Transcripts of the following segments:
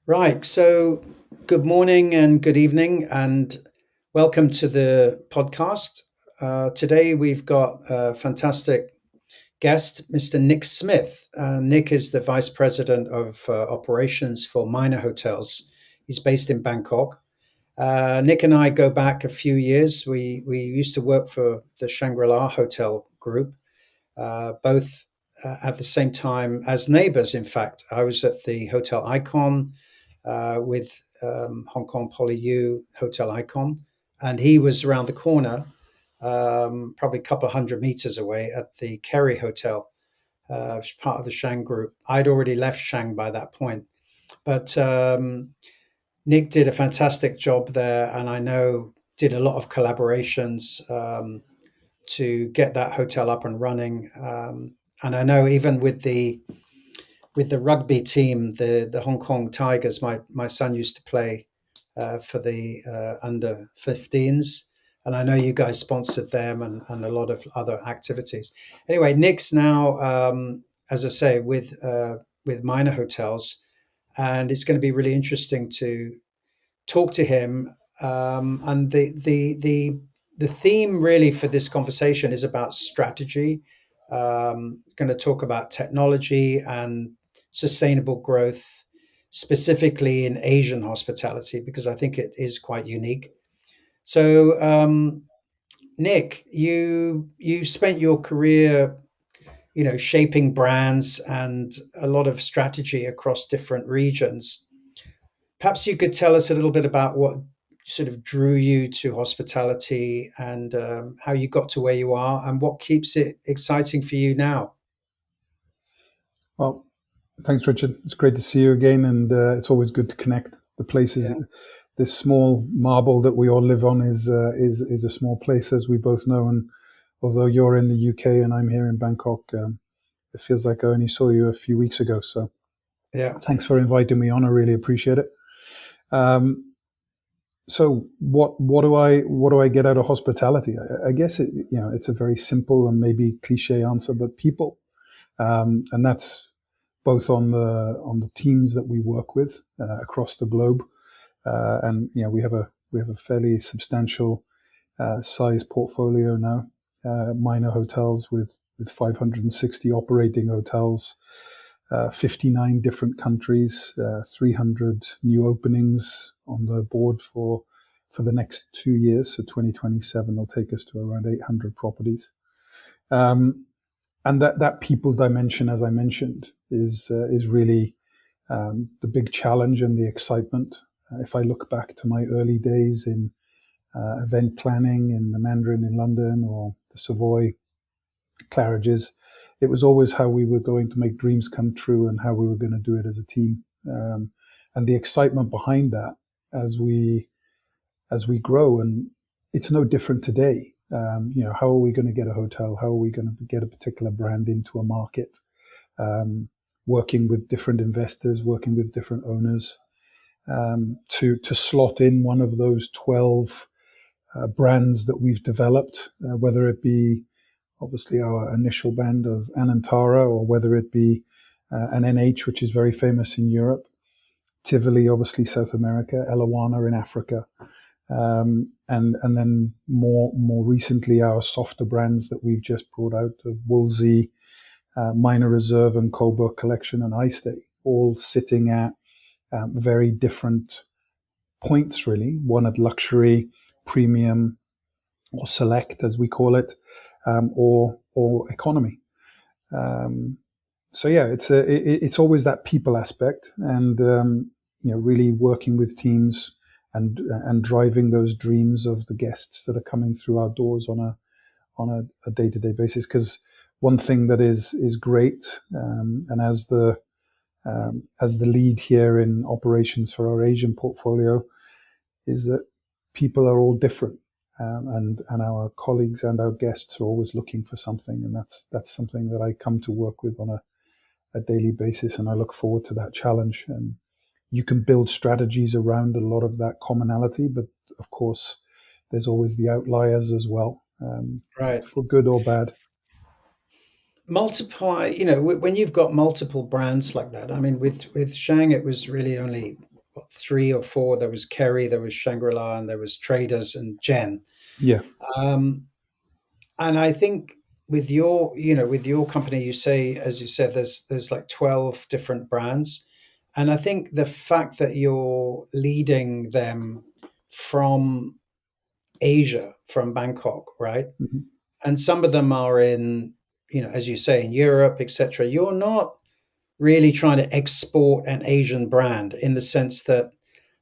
Right. So, good morning and good evening, and welcome to the podcast. Today, we've got a fantastic guest, Mr. Nick Smith. Nick is the Vice President of Operations for Minor Hotels. He's based in Bangkok. Nick and I go back a few years. We used to work for the Shangri La Hotel Group, both at the same time as neighbors. In fact, I was at the Hotel Icon with Hong Kong PolyU Hotel Icon, and he was around the corner, probably a couple of hundred meters away at the Kerry Hotel, part of the Shang Group. I'd already left Shang by that point, but Nick did a fantastic job there, and I know did a lot of collaborations to get that hotel up and running. And I know even with the rugby team, the Hong Kong Tigers, my son used to play for the under 15s. And I know you guys sponsored them and a lot of other activities. Anyway, Nick's now, as I say, with Minor Hotels, and it's going to be really interesting to talk to him. And the theme really for this conversation is about strategy. Going to talk about technology and sustainable growth, specifically in Asian hospitality, because I think it is quite unique. So, Nick, you spent your career, shaping brands and a lot of strategy across different regions. Perhaps you could tell us a little bit about what sort of drew you to hospitality and how you got to where you are and what keeps it exciting for you now. Well, thanks, Richard. It's great to see you again, and it's always good to connect. The place is Yeah. this small marble that we all live on is a small place, as we both know. And although you're in the UK and I'm here in Bangkok, it feels like I only saw you a few weeks ago. So Yeah. thanks for inviting me on. I really appreciate it. Um, so what do I get out of hospitality? I guess it's a very simple and maybe cliche answer, but people, and that's both on the teams that we work with across the globe, and we have a fairly substantial size portfolio now, minor hotels with 560 operating hotels, 59 different countries, 300 new openings on the board for the next 2 years. So 2027 will take us to around 800 properties. Um, and that people dimension, as I mentioned, is really the big challenge and the excitement. If I look back to my early days in event planning in the Mandarin in London or the Savoy Claridge's, it was always how we were going to make dreams come true and how we were going to do it as a team. And the excitement behind that as we grow, and it's no different today. How are we going to get a hotel? How are we going to get a particular brand into a market? Working with different investors, working with different owners, to slot in one of those 12 brands that we've developed, whether it be obviously our initial band of Anantara, or whether it be an NH, which is very famous in Europe, Tivoli, obviously South America, Elawana in Africa, and then more recently our softer brands that we've just brought out of Woolsey, Minor Reserve, and Coburg Collection, and iStay, all sitting at very different points, really. One at luxury, premium, or select, as we call it, or economy. So yeah, it's always that people aspect, and really working with teams and driving those dreams of the guests that are coming through our doors on a day-to-day basis. Because one thing that is great, and as the lead here in operations for our Asian portfolio, is that people are all different. And our colleagues and our guests are always looking for something, and that's something that I come to work with on a daily basis, and I look forward to that challenge. And you can build strategies around a lot of that commonality, but of course, there's always the outliers as well, Right. for good or bad. Multiply, when you've got multiple brands like that. I mean, with Shang, it was really only three or four. There was Kerry, there was Shangri-La, and there was Traders and Jen. Yeah. Um, and I think with your company, you say, as you said, there's like 12 different brands. And I think the fact that you're leading them from Asia, from Bangkok, right? Mhm. And some of them are in, as you say, in Europe, etc. You're not really trying to export an Asian brand in the sense that,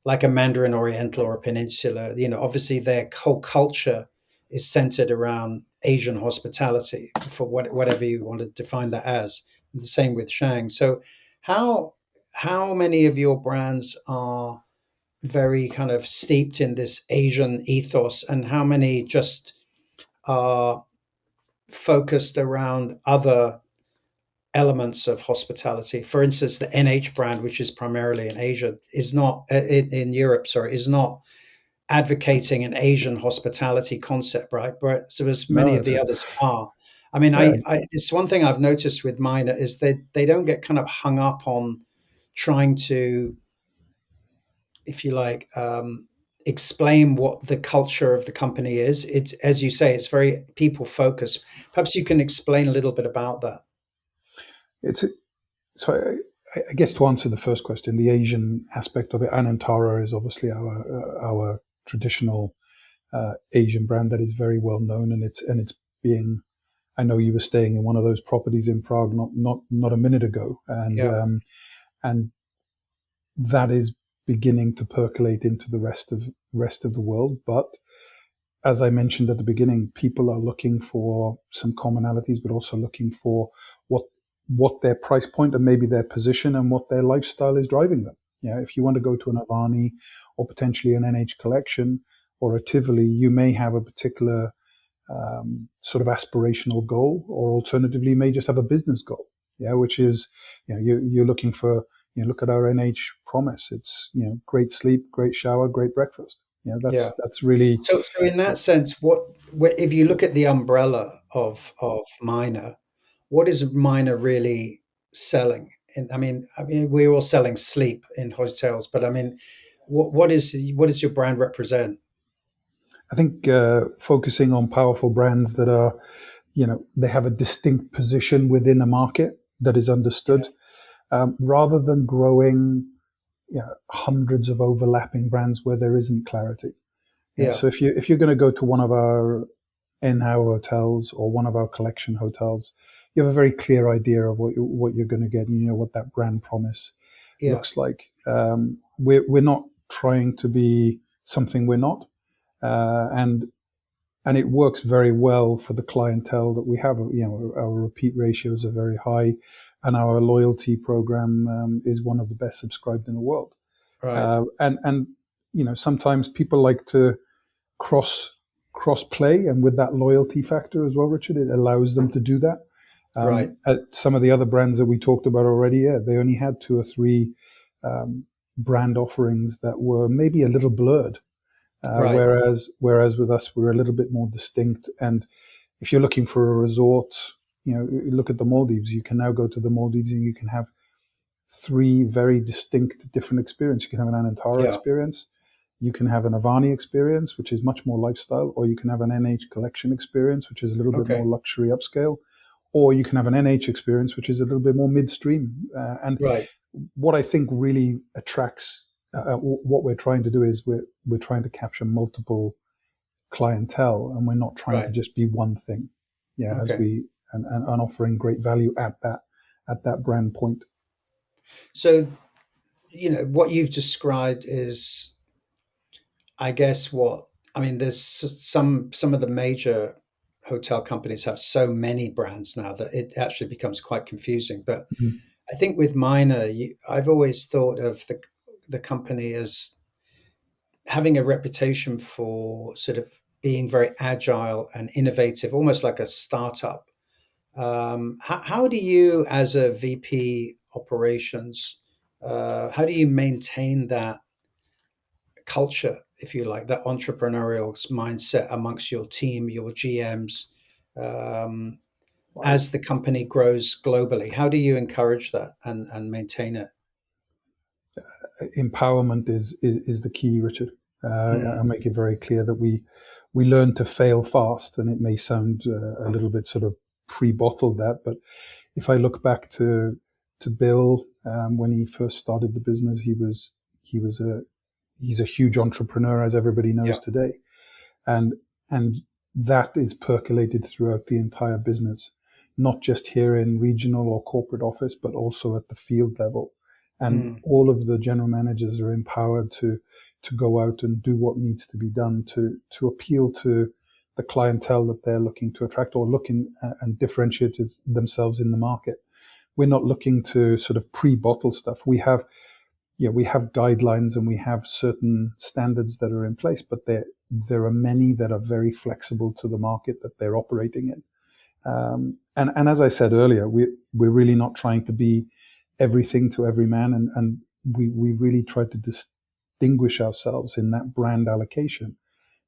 like a Mandarin Oriental or a Peninsula, obviously their whole culture is centered around Asian hospitality, for whatever you want to define that as. And the same with Shang. So, how how many of your brands are very kind of steeped in this Asian ethos, and how many just are focused around other elements of hospitality? For instance, the NH brand, which is primarily in Asia, is not in Europe. Sorry, is not advocating an Asian hospitality concept, right? But so as No, many of it's the a, others are. I mean, yeah, it's one thing I've noticed with Minor is they don't get kind of hung up on trying to, if you like, explain what the culture of the company is. It's, as you say, it's very people focused. Perhaps you can explain a little bit about that. it's so I guess to answer the first question, the Asian aspect of it, Anantara is obviously our traditional Asian brand that is very well known, and it's being. I know you were staying in one of those properties in Prague not a minute ago, Yeah, and that is beginning to percolate into the rest of the world. But as I mentioned at the beginning, people are looking for some commonalities, but also looking for what what their price point and maybe their position and what their lifestyle is driving them. Yeah, if you want to go to an Avani or potentially an NH Collection or a Tivoli, you may have a particular sort of aspirational goal, or alternatively, you may just have a business goal. Yeah, which is, you're looking for. Look at our NH promise. It's great sleep, great shower, great breakfast. Yeah, yeah. that's really. So in that sense, if you look at the umbrella of Minor, what is Minor really selling? And I mean, we're all selling sleep in hotels, but I mean, what does your brand represent? I think focusing on powerful brands that are, they have a distinct position within a market that is understood, Yeah, rather than growing hundreds of overlapping brands where there isn't clarity. Yeah. yeah, So if you're going to go to one of our in-house hotels or one of our collection hotels, you have a very clear idea of what you're going to get, and you know what that brand promise yeah. looks like. We're not trying to be something we're not, and it works very well for the clientele that we have. Our repeat ratios are very high, and our loyalty program is one of the best subscribed in the world. Right, And sometimes people like to cross play, and with that loyalty factor as well, Richard, it allows them to do that. right, At some of the other brands that we talked about already, yeah, they only had two or three um, brand offerings that were maybe a little blurred. right. Whereas with us, we're a little bit more distinct. And if you're looking for a resort, look at the Maldives. You can now go to the Maldives and you can have three very distinct different experiences. You can have an Anantara Yeah. experience, you can have an Avani experience, which is much more lifestyle, or you can have an NH Collection experience, which is a little bit more Okay. luxury upscale, or you can have an NH experience, which is a little bit more midstream. And Right, what I think really attracts what we're trying to do is we're trying to capture multiple clientele, and we're not trying to right. just be one thing. Yeah, as Okay. we and offering great value at that brand point. So, what you've described is, I guess, what I mean. There's some of the major hotel companies have so many brands now that it actually becomes quite confusing. But Mhm. I think with Minor, I've always thought of the company as having a reputation for sort of being very agile and innovative, almost like a startup. How do you, as a VP operations, how do you maintain that culture, if you like, that entrepreneurial mindset amongst your team, your GMs, um, as the company grows globally? How do you encourage that and maintain it? empowerment is the key, Richard. I make it very clear that we learn to fail fast, and it may sound a little bit sort of pre-bottled that, but if I look back to Bill, when he first started the business, he's a huge entrepreneur, as everybody knows today, and that is percolated throughout the entire business, not just here in regional or corporate office, but also at the field level. And all of the general managers are empowered to go out and do what needs to be done to appeal to the clientele that they're looking to attract, or looking and differentiate themselves in the market. We're not looking to sort of pre-bottle stuff. We have guidelines and we have certain standards that are in place, but there are many that are very flexible to the market that they're operating in. And as I said earlier, we're really not trying to be everything to every man, and we really try to distinguish ourselves in that brand allocation,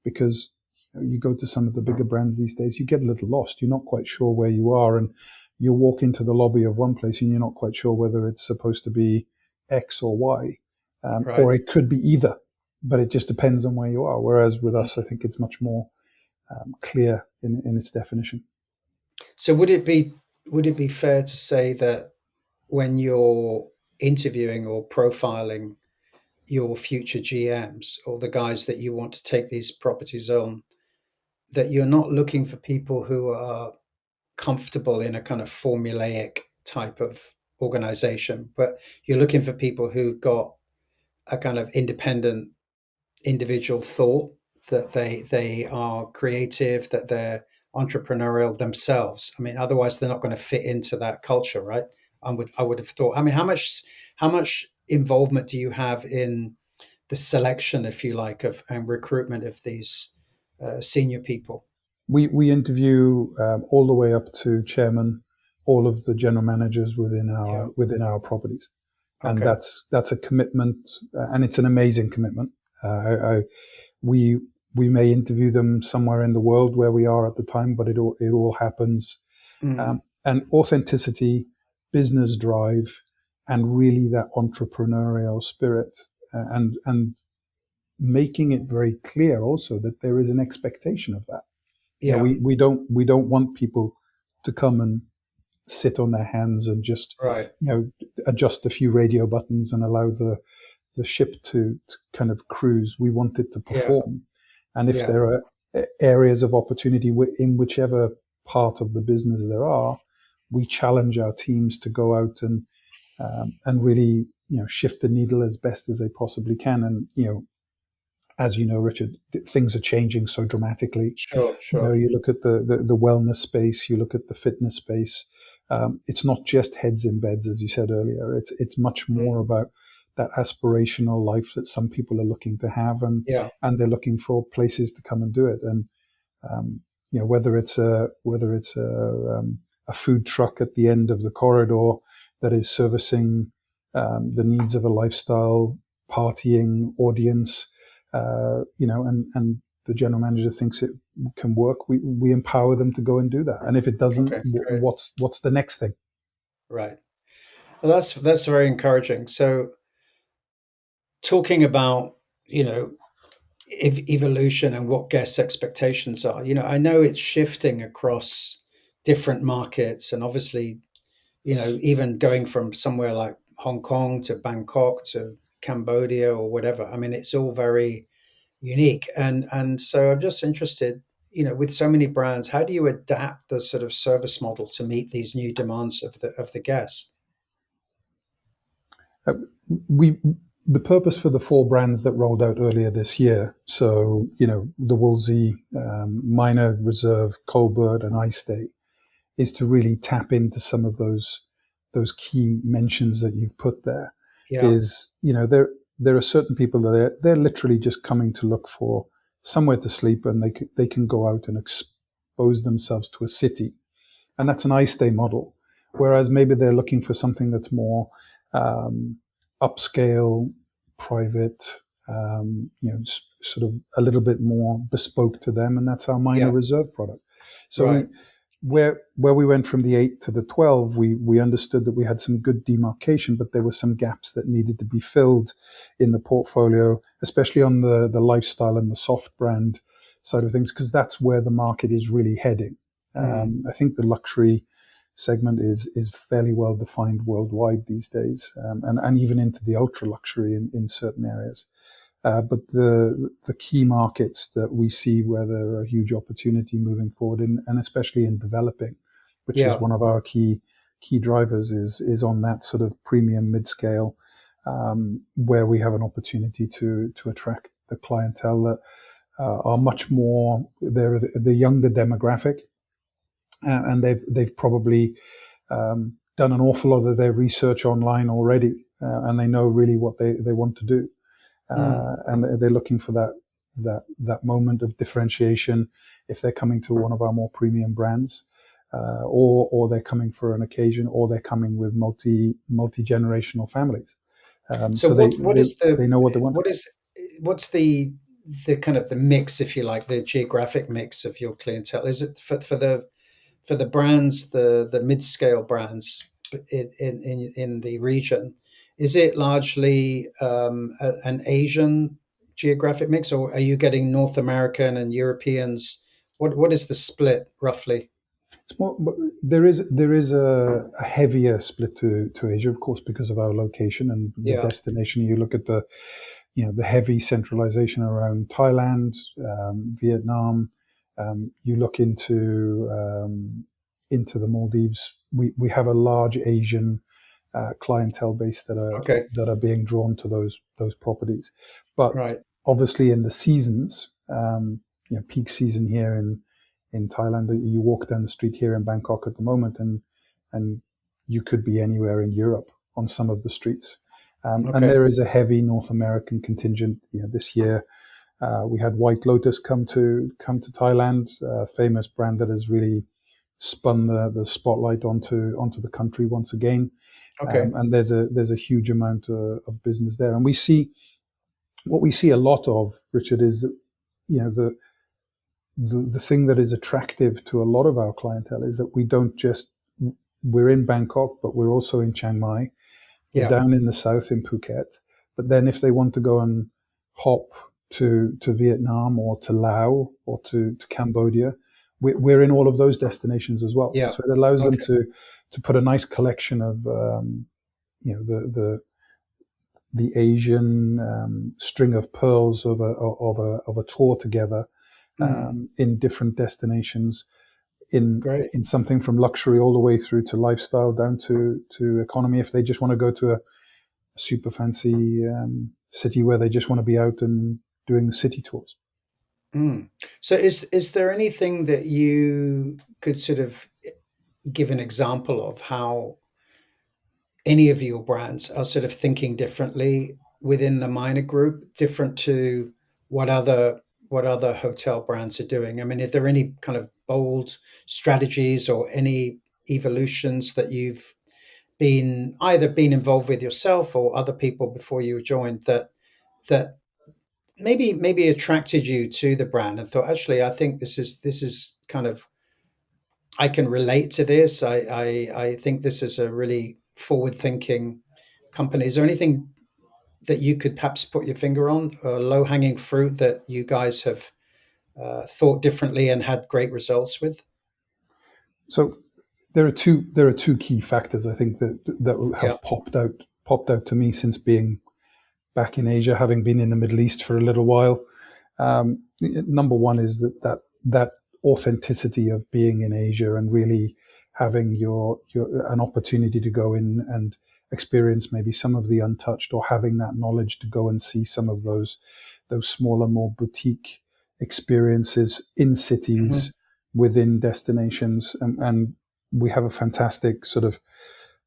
because you go to some of the bigger brands these days, you get a little lost. You're not quite sure where you are, and you walk into the lobby of one place and you're not quite sure whether it's supposed to be X or Y, or it could be either, but it just depends on where you are. Whereas with us, I think it's much more clear in its definition. So would it be fair to say that when you're interviewing or profiling your future GMs or the guys that you want to take these properties on, that you're not looking for people who are comfortable in a kind of formulaic type of organization, but you're looking for people who've got a kind of independent individual thought, that they are creative, that they're entrepreneurial themselves. I mean, otherwise they're not going to fit into that culture, right? I would have thought. I mean, how much involvement do you have in the selection, if you like, of and recruitment of these senior people? We interview all the way up to chairman, all of the general managers within our properties, and that's a commitment, and it's an amazing commitment. We may interview them somewhere in the world where we are at the time, but it all happens. And authenticity, business drive, and really that entrepreneurial spirit, and making it very clear also that there is an expectation of that. Yeah, we don't want people to come and sit on their hands and just adjust a few radio buttons and allow the ship to kind of cruise. We want it to perform. And if there are areas of opportunity in whichever part of the business there are, we challenge our teams to go out and really shift the needle as best as they possibly can. And as you know, Richard, things are changing so dramatically. Sure. You look at the wellness space, you look at the fitness space. It's not just heads in beds, as you said earlier. It's much more about that aspirational life that some people are looking to have, and they're looking for places to come and do it. And whether it's a food truck at the end of the corridor that is servicing the needs of a lifestyle partying audience, and the general manager thinks it can work, we empower them to go and do that. And if it doesn't, what's the next thing? Right. Well, that's very encouraging. So, talking about evolution and what guests' expectations are, I know it's shifting across different markets, and obviously, even going from somewhere like Hong Kong to Bangkok to Cambodia or whatever. I mean, it's all very unique, and so I'm just interested, with so many brands, how do you adapt the sort of service model to meet these new demands of the guests? The purpose for the 4 brands that rolled out earlier this year, so the Wolsey, Minor Reserve, Colbert, and iStay, is to really tap into some of those key mentions that you've put there. Is there are certain people that they're literally just coming to look for somewhere to sleep, and they can go out and expose themselves to a city, and that's an iStay model. Whereas maybe they're looking for something that's more upscale, private, sort of a little bit more bespoke to them, and that's our Minor Reserve product. So where we went from the 8 to the 12, we understood that we had some good demarcation, but there were some gaps that needed to be filled in the portfolio, especially on the lifestyle and the soft brand side of things, because that's where the market is really heading. I think the luxury segment is fairly well defined worldwide these days, and even into the ultra luxury in certain areas. But the key markets that we see where there are huge opportunity moving forward, and especially in developing, which is one of our key drivers, is on that sort of premium mid scale, where we have an opportunity to attract the clientele that are much more, they're the younger demographic, and they've probably done an awful lot of their research online already, and they know really what they want to do. And they're looking for that moment of differentiation if they're coming to one of our more premium brands, or they're coming for an occasion, or they're coming with multi-generational families. So they know what they want. What's the kind of the mix, if you like, the geographic mix of your clientele? Is it for the brands, the mid-scale brands in the region? Is it largely an Asian geographic mix, or are you getting North American and Europeans? What is the split roughly? It's more, there is a heavier split to Asia, of course, because of our location and the destination. You look at the heavy centralization around Thailand, Vietnam. You look into the Maldives. We have a large Asian clientele base that are being drawn to those properties, but obviously in the seasons, peak season here in Thailand, you walk down the street here in Bangkok at the moment, and you could be anywhere in Europe on some of the streets, and there is a heavy North American contingent. This year we had White Lotus come to Thailand, a famous brand that has really spun the spotlight onto the country once again. And there's a huge amount of business there, and what we see a lot of, Richard, is that, the thing that is attractive to a lot of our clientele is that we're in Bangkok, but we're also in Chiang Mai, we're down in the south in Phuket. But then if they want to go and hop to Vietnam or to Laos or to Cambodia, we're in all of those destinations as well. So it allows them to put a nice collection of the Asian string of pearls of a tour together, in different destinations, in something from luxury all the way through to lifestyle down to economy. If they just want to go to a super fancy city where they just want to be out and doing city tours. So is there anything that you could sort of give an example of how any of your brands are sort of thinking differently within the Minor Group, different to what other hotel brands are doing? I mean, are there any kind of bold strategies or any evolutions that you've either been involved with yourself or other people before you joined that maybe attracted you to the brand and thought, actually, I think this is kind of, I can relate to this. I think this is a really forward-thinking company. Is there anything that you could perhaps put your finger on, low-hanging fruit that you guys have thought differently and had great results with? So there are two key factors, I think, that have popped out to me since being back in Asia, having been in the Middle East for a little while. Number one is that authenticity of being in Asia and really having an opportunity to go in and experience maybe some of the untouched, or having that knowledge to go and see some of those smaller, more boutique experiences in cities, within destinations. And we have a fantastic sort of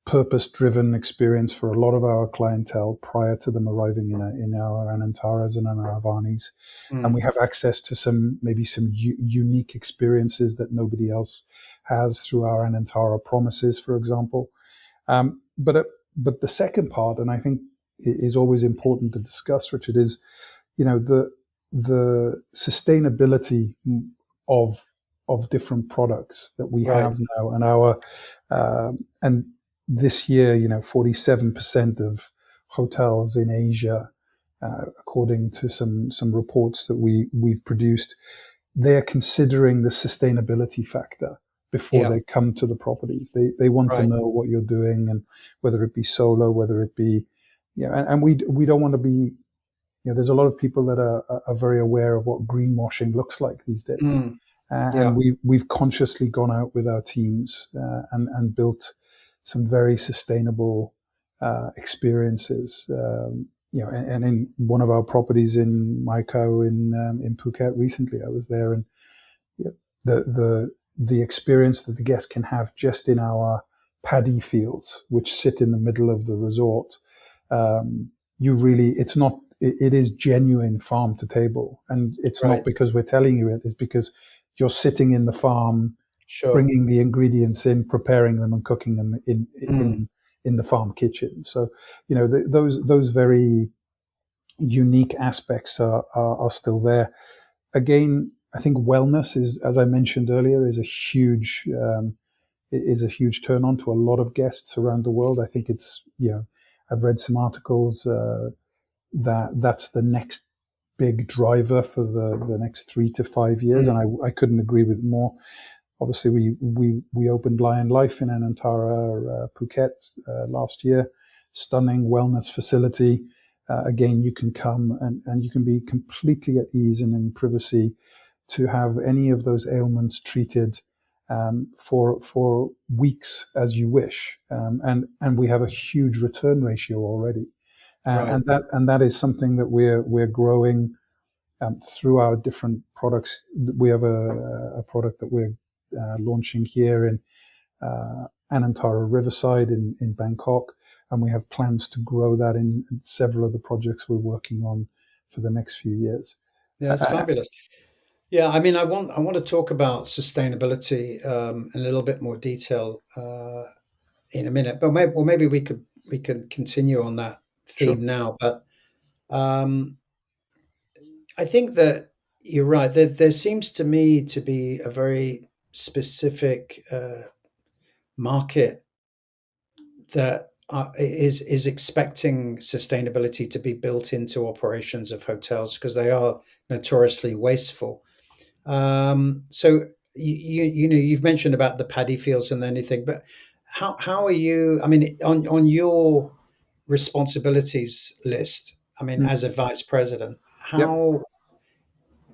purpose-driven experience for a lot of our clientele prior to them arriving in our Anantaras and our Avanis. And we have access to some unique experiences that nobody else has through our Anantara Promises, for example. But the second part, and I think is always important to discuss, Richard, is the sustainability of of different products that we Right. have now, and and this year, 47% of hotels in Asia, according to some reports that we've produced, they're considering the sustainability factor before Yeah. they come to the properties. They want to Right. know what you're doing, and whether it be solar, whether it be, and we don't want to be, there's a lot of people that are very aware of what greenwashing looks like these days. Mm. And Yeah. we've consciously gone out with our teams, and built some very sustainable experiences. And in one of our properties in Maikau in Phuket recently, I was there, and the experience that the guest can have just in our paddy fields, which sit in the middle of the resort. It's not, it is genuine farm to table. And it's not Right. because we're telling you it, it's because you're sitting in the farm, Sure. bringing the ingredients in, preparing them and cooking them Mm. in the farm kitchen. So, those very unique aspects are still there. Again, I think wellness is, as I mentioned earlier, is a huge turn on to a lot of guests around the world. I think it's, I've read some articles that's the next big driver for the next 3 to 5 years, Mm. and I couldn't agree with more. Obviously, we opened Lion Life in Anantara, Phuket last year. Stunning wellness facility. Again, you can come and you can be completely at ease and in privacy to have any of those ailments treated for weeks as you wish, and we have a huge return ratio already, Right. and that is something that we're growing through our different products. We have a product that we're launching here in Anantara Riverside in Bangkok, and we have plans to grow that in several of the projects we're working on for the next few years. Yeah, that's Uh, fabulous. Yeah, I mean, I want to talk about sustainability in a little bit more detail in a minute, but maybe we could continue on that sure. theme now. But um, I think that you're right. There seems to me to be a very specific market that is expecting sustainability to be built into operations of hotels because they are notoriously wasteful. So you've mentioned about the paddy fields and anything, but how are you? I mean, on your responsibilities list, I mean, Mm. as a vice president, Yep. how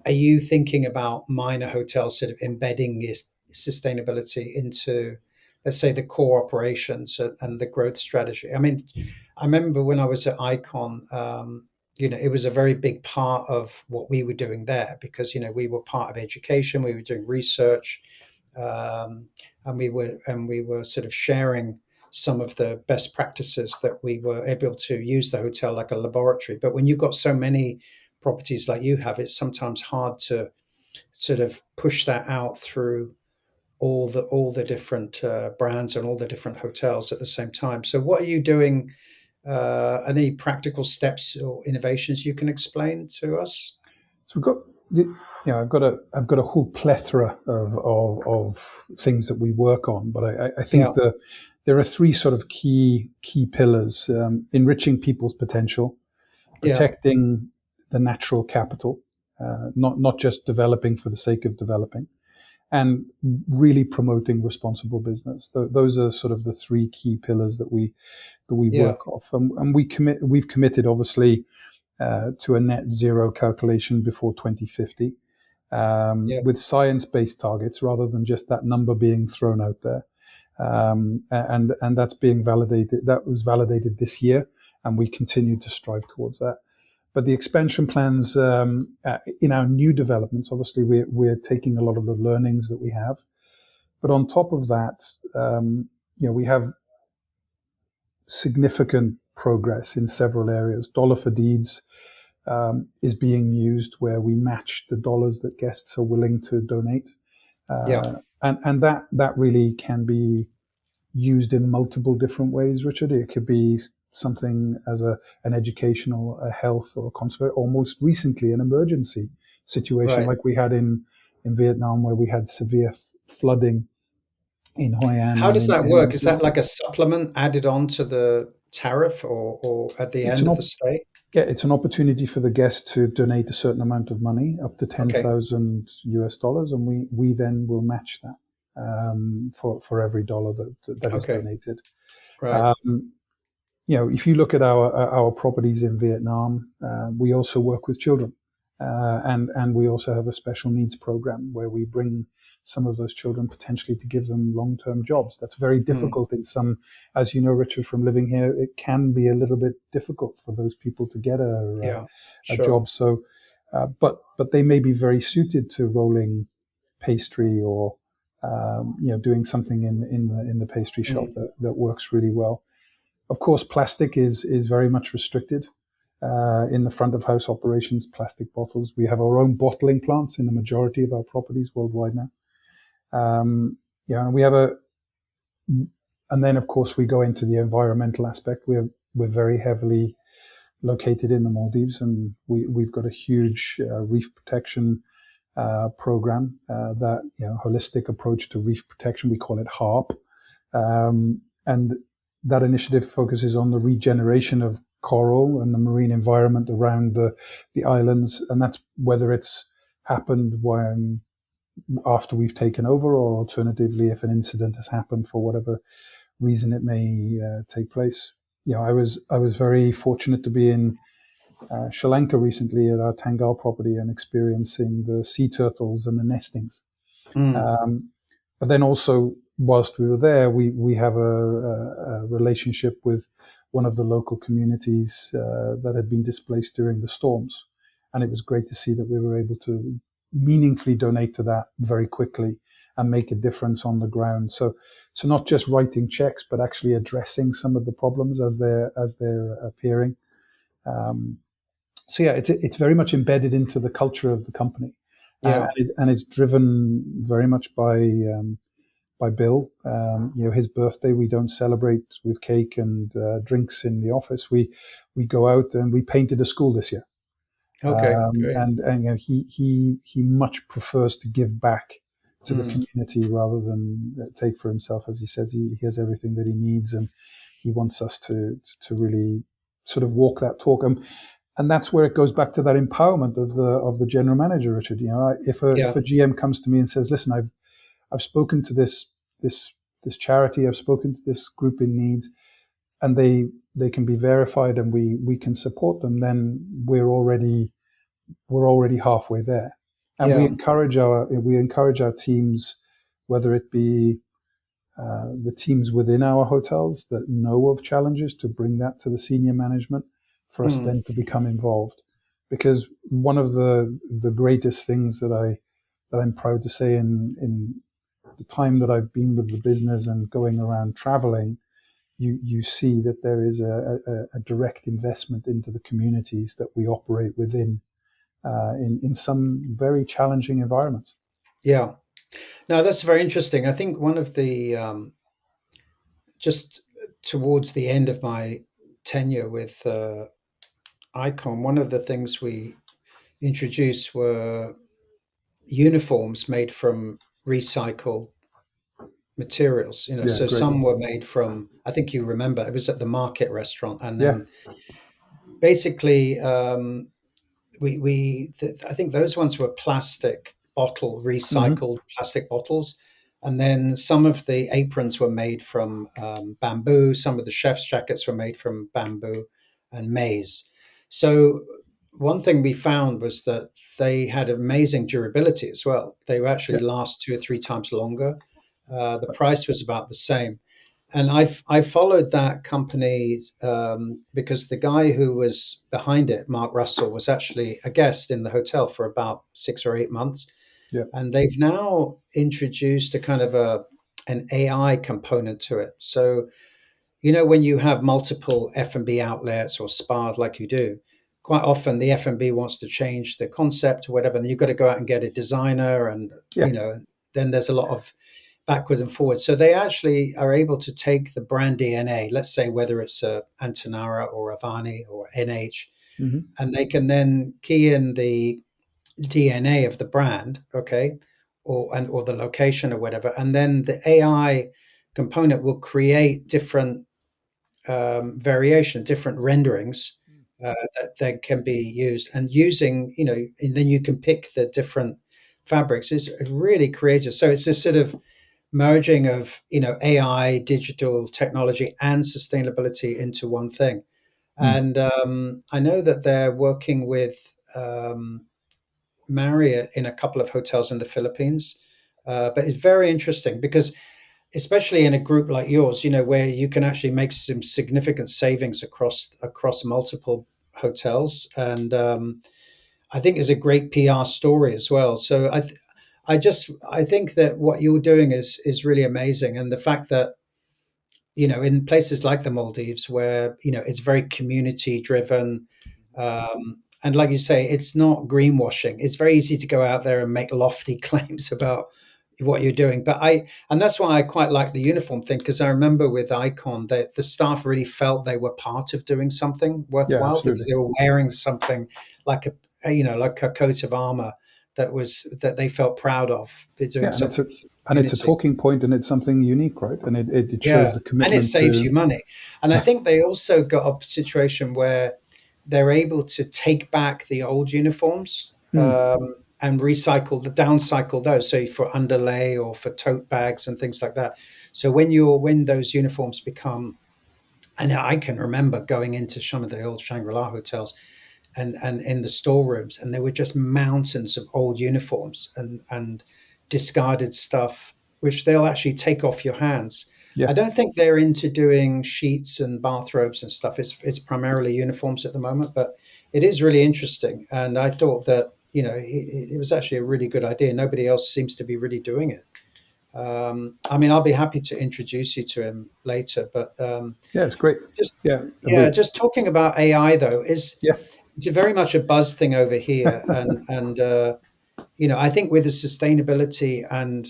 are you thinking about minor hotels sort of embedding this sustainability into, let's say, the core operations and the growth strategy? I mean, I remember when I was at Icon, it was a very big part of what we were doing there because we were part of education, we were doing research, um, and we were sort of sharing some of the best practices that we were able to use the hotel like a laboratory. But when you've got so many properties like you have, it's sometimes hard to sort of push that out through all the different brands and all the different hotels at the same time. So, what are you doing? Any practical steps or innovations you can explain to us? So we've got, I've got a whole plethora of things that we work on, but I Yeah, think there are three sort of key pillars: enriching people's potential, yeah, protecting the natural capital, not just developing for the sake of developing, and really promoting responsible business. Those are sort of the three key pillars that we yeah, work off, and we've committed obviously to a net zero calculation before 2050, yeah. with science-based targets rather than just that number being thrown out there. And that's being validated. That was validated this year, and we continue to strive towards that. But the expansion plans in our new developments, obviously, we're taking a lot of the learnings that we have. But on top of that, we have significant progress in several areas. Dollar for Deeds is being used where we match the dollars that guests are willing to donate. Yeah, And that really can be used in multiple different ways, Richard. It could be something as an educational, a health, or a conservation, or most recently an emergency situation right. like we had in in Vietnam where we had severe flooding in Hoi An How and does that in Nam work? Is that Quang. like a supplement added on to the tariff, or at the It's end an of the stay? Yeah, it's an opportunity for the guest to donate a certain amount of money, up to Okay. 10,000 US dollars, and we then will match that for every dollar that is Okay. donated. Right. Um, if you look at our properties in Vietnam, we also work with children, and we also have a special needs program where we bring some of those children potentially to give them long-term jobs. That's very Hmm. difficult in some, as you know, Richard, from living here. It can be a little bit difficult for those people to get Yeah. a Sure. job. So, but they may be very suited to rolling pastry or doing something in the pastry shop Hmm. that works really well. Of course, plastic is very much restricted in the front of house operations. Plastic bottles. We have our own bottling plants in the majority of our properties worldwide now. And we have and then of course we go into the environmental aspect. We're very heavily located in the Maldives, and we've got a huge reef protection program. That holistic approach to reef protection. We call it HARP, and that initiative focuses on the regeneration of coral and the marine environment around the islands, and that's whether it's happened when after we've taken over, or alternatively if an incident has happened for whatever reason it may take place. I was very fortunate to be in Sri Lanka recently at our Tangal property and experiencing the sea turtles and the nestings. Hmm. Um, but then also, whilst we were there, we have a relationship with one of the local communities that had been displaced during the storms. And it was great to see that we were able to meaningfully donate to that very quickly and make a difference on the ground. So not just writing checks, but actually addressing some of the problems as they're appearing. Um, so yeah, it's very much embedded into the culture of the company, Yeah. and it's driven very much by Bill. His birthday we don't celebrate with cake and drinks in the office. We go out and we painted a school this year, Okay. Great. and he much prefers to give back to the Hmm. community rather than take for himself. As he says, he has everything that he needs, and he wants us to really sort of walk that talk. And that's where it goes back to that empowerment of the general manager, Richard. If Yeah. a GM comes to me and says, "Listen, I've spoken to this this charity, I've spoken to this group in need, and they can be verified, and we can support them," then we're already halfway there. And we Yeah. encourage our teams, whether it be the teams within our hotels that know of challenges, to bring that to the senior management for us Hmm. then to become involved. Because one of the greatest things that I'm proud to say in the time that I've been with the business and going around traveling, you see that there is a direct investment into the communities that we operate within in some very challenging environments. Yeah. No, that's very interesting. I think one of the just towards the end of my tenure with Icon, one of the things we introduced were uniforms made from recycled materials. Yeah, So great. some were made from. I think you remember it was at the Market restaurant, and Yeah. then basically I think those ones were Hmm. recycled plastic bottles, and then some of the aprons were made from bamboo. Some of the chef's jackets were made from bamboo and maize. So one thing we found was that they had amazing durability as well. They would actually Yeah. last 2 or 3 times longer. The price was about the same, and I followed that company because the guy who was behind it, Mark Russell, was actually a guest in the hotel for about 6 or 8 months, Yeah. and they've now introduced a kind of an AI component to it. So when you have multiple F&B outlets or spas like you do, quite often the F&B wants to change the concept or whatever, and you've got to go out and get a designer, and Yeah. then there's a lot of backwards and forwards. So they actually are able to take the brand DNA, let's say whether it's a Antanara or Avani or NH, Hmm. and they can then key in the DNA of the brand, okay, or the location or whatever, and then the AI component will create different variation, different renderings that can be used, and using, and then you can pick the different fabrics. Is really creative. So it's this sort of merging of AI, digital technology, and sustainability into one thing. Mm. And I know that they're working with Marriott in a couple of hotels in the Philippines. But it's very interesting because, especially in a group like yours, where you can actually make some significant savings across multiple hotels, and I think is a great PR story as well. So I think that what you're doing is really amazing, and the fact that in places like the Maldives, where it's very community driven, and like you say, it's not greenwashing. It's very easy to go out there and make lofty claims about what you're doing. And that's why I quite like the uniform thing, because I remember with Icon that the staff really felt they were part of doing something Yeah, worthwhile, because absolutely. they were wearing something like like a coat of armor that they felt proud of. They're doing Yeah, something for the and it's a community. talking point, and it's something unique, right? And it shows Yeah, the and it commitment saves to. you money. And I Yeah. think they also got a situation where they're able to take back the old uniforms, Mm. and downcycle those. So for underlay or for tote bags and things like that. So when those uniforms become, and I can remember going into some of the old Shangri-La hotels and in the storerooms, and there were just mountains of old uniforms and discarded stuff, which they'll actually take off your hands. Yeah. I don't think they're into doing sheets and bathrobes and stuff. It's primarily uniforms at the moment, but it is really interesting. And I thought that it was actually a really good idea. Nobody else seems to be really doing it. I mean, I'll be happy to introduce you to him later, but Yeah, it's great. just Yeah, yeah, just talking about AI though is yeah, it's a very much a buzz thing over here, and I think with the sustainability and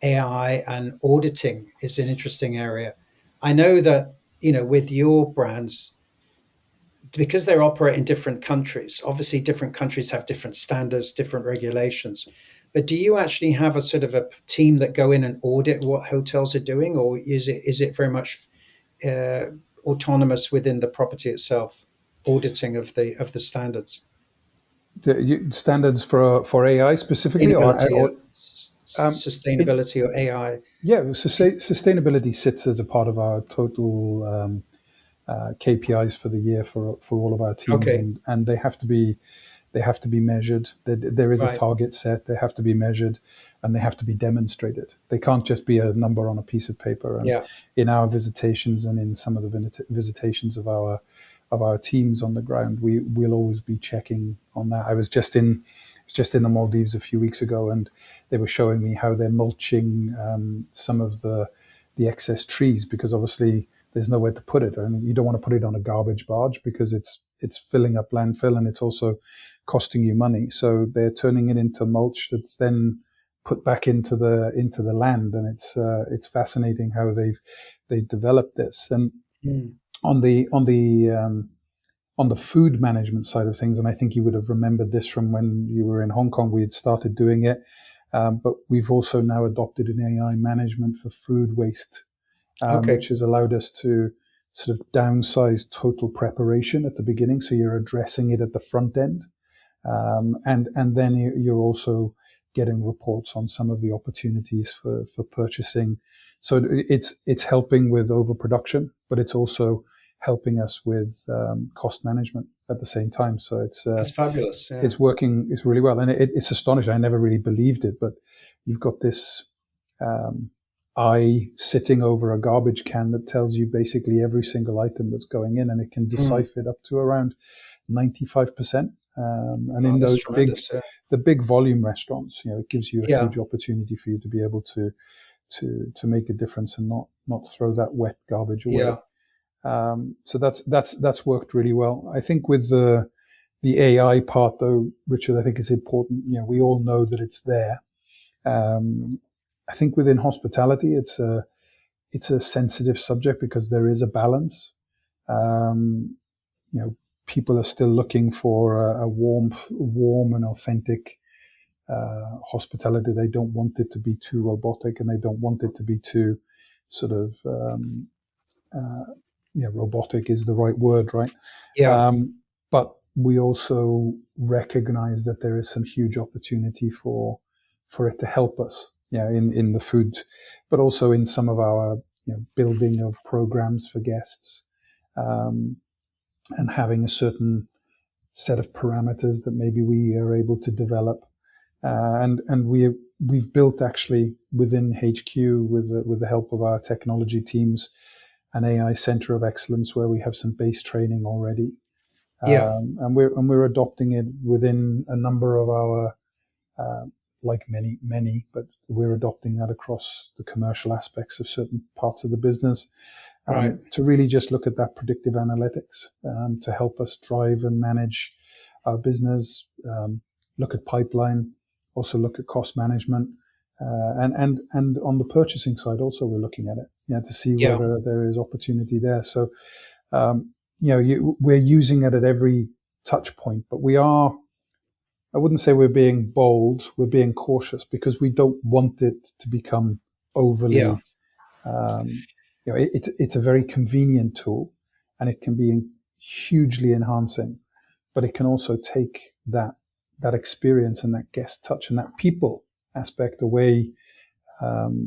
AI and auditing is an interesting area. I know that with your brands, because they operate in different countries. Obviously, different countries have different standards, different regulations. But do you actually have a sort of a team that go in and audit what hotels are doing, or is it very much uh, autonomous within the property itself, auditing of the standards? standards for AI specifically, Sustainability, um, it sustainability or AI. yeah, sustainability sits as a part of our total KPIs for the year for all of our teams, Okay, and they have to be measured. There is a right. target set. They have to be measured, and they have to be demonstrated. They can't just be a number on a piece of paper. And Yeah. in our visitations and in some of the visitations of our teams on the ground, we'll always be checking on that. I was just in the Maldives a few weeks ago, and they were showing me how they're mulching some of the excess trees, because obviously there's nowhere to put it, and you don't want to put it on a garbage barge because it's filling up landfill, and it's also costing you money. So they're turning it into mulch that's then put back into the land, and it's fascinating how they've developed this. And Mm. on the food management side of things, and I think you would have remembered this from when you were in Hong Kong, we had started doing it. But we've also now adopted an AI management for food waste, Okay. which has allowed us to sort of downsize total preparation at the beginning. So you're addressing it at the front end. And then you're also getting reports on some of the opportunities for purchasing. So it's helping with overproduction, but it's also helping us with cost management at the same time. So That's fabulous. Yeah. it's working. It's really well, and it's astonishing. I never really believed it, but you've got this um, eye sitting over a garbage can that tells you basically every single item that's going in, and it can Mm. decipher it up to around 95%. And Oh, in that's those tremendous. Yeah. the big volume restaurants, it gives you a Yeah. huge opportunity for you to be able to make a difference and not throw that wet garbage Yeah. away. So that's worked really well. I think with the AI part, though, Richard, I think it's important. We all know that it's there. Um, I think within hospitality, it's a sensitive subject because there is a balance. Um, people are still looking for a warm and authentic hospitality. They don't want it to be too robotic, and they don't want it to be too sort of robotic is the right word, right? Yeah. But we also recognize that there is some huge opportunity for it to help us, in the food, but also in some of our building of programs for guests, and having a certain set of parameters that maybe we are able to develop, and we've built actually within HQ with the help of our technology teams an AI center of excellence where we have some base training already. Yeah. And we're adopting it within a number of our, like many, but we're adopting that across the commercial aspects of certain parts of the business, Right. to really just look at that predictive analytics, to help us drive and manage our business, look at pipeline, also look at cost management, and on the purchasing side also we're looking at it, to see Yeah. whether there is opportunity there. So we're using it at every touch point, but I wouldn't say we're being bold, we're being cautious because we don't want it to become overly, it's a very convenient tool and it can be hugely enhancing, but it can also take that experience and that guest touch and that people aspect away,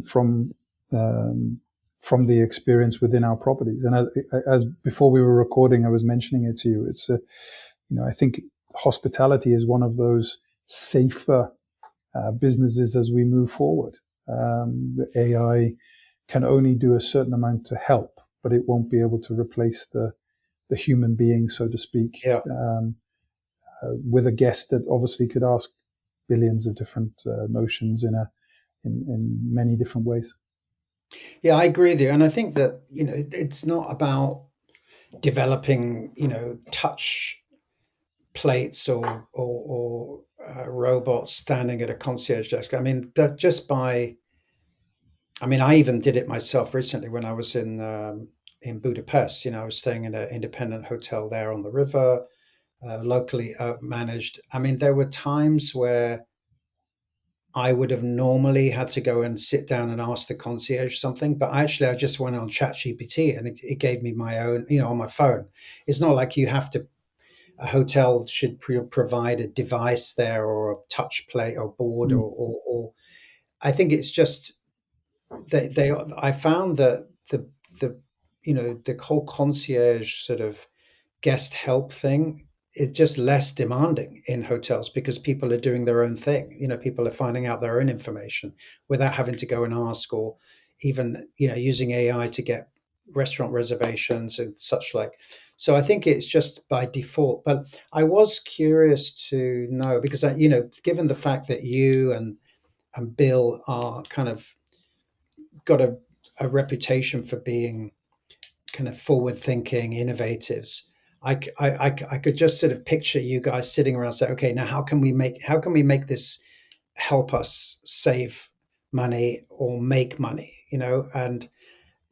from the experience within our properties. And as before we were recording, I was mentioning it to you. It's I think hospitality is one of those safer businesses as we move forward. The AI can only do a certain amount to help, but it won't be able to replace the human being, so to speak. Yeah. With a guest that obviously could ask billions of different notions in many different ways. Yeah, I agree with you. And I think that, it's not about developing, touch plates or robots standing at a concierge desk. I mean, that just I even did it myself recently when I was in Budapest. I was staying in an independent hotel there on the river, locally managed. I mean, there were times where I would have normally had to go and sit down and ask the concierge something, but actually I just went on ChatGPT and it gave me my own, on my phone. It's not like a hotel should provide a device there or a touch plate or board or I think it's just I found that the whole concierge sort of guest help thing is just less demanding in hotels because people are doing their own thing. People are finding out their own information without having to go and ask, or even using AI to get restaurant reservations and such like. So I think it's just by default. But I was curious to know because given the fact that you and Bill are kind of got a reputation for being kind of forward thinking innovatives. I could just sort of picture you guys sitting around saying, okay, now how can we make this help us save money or make money, and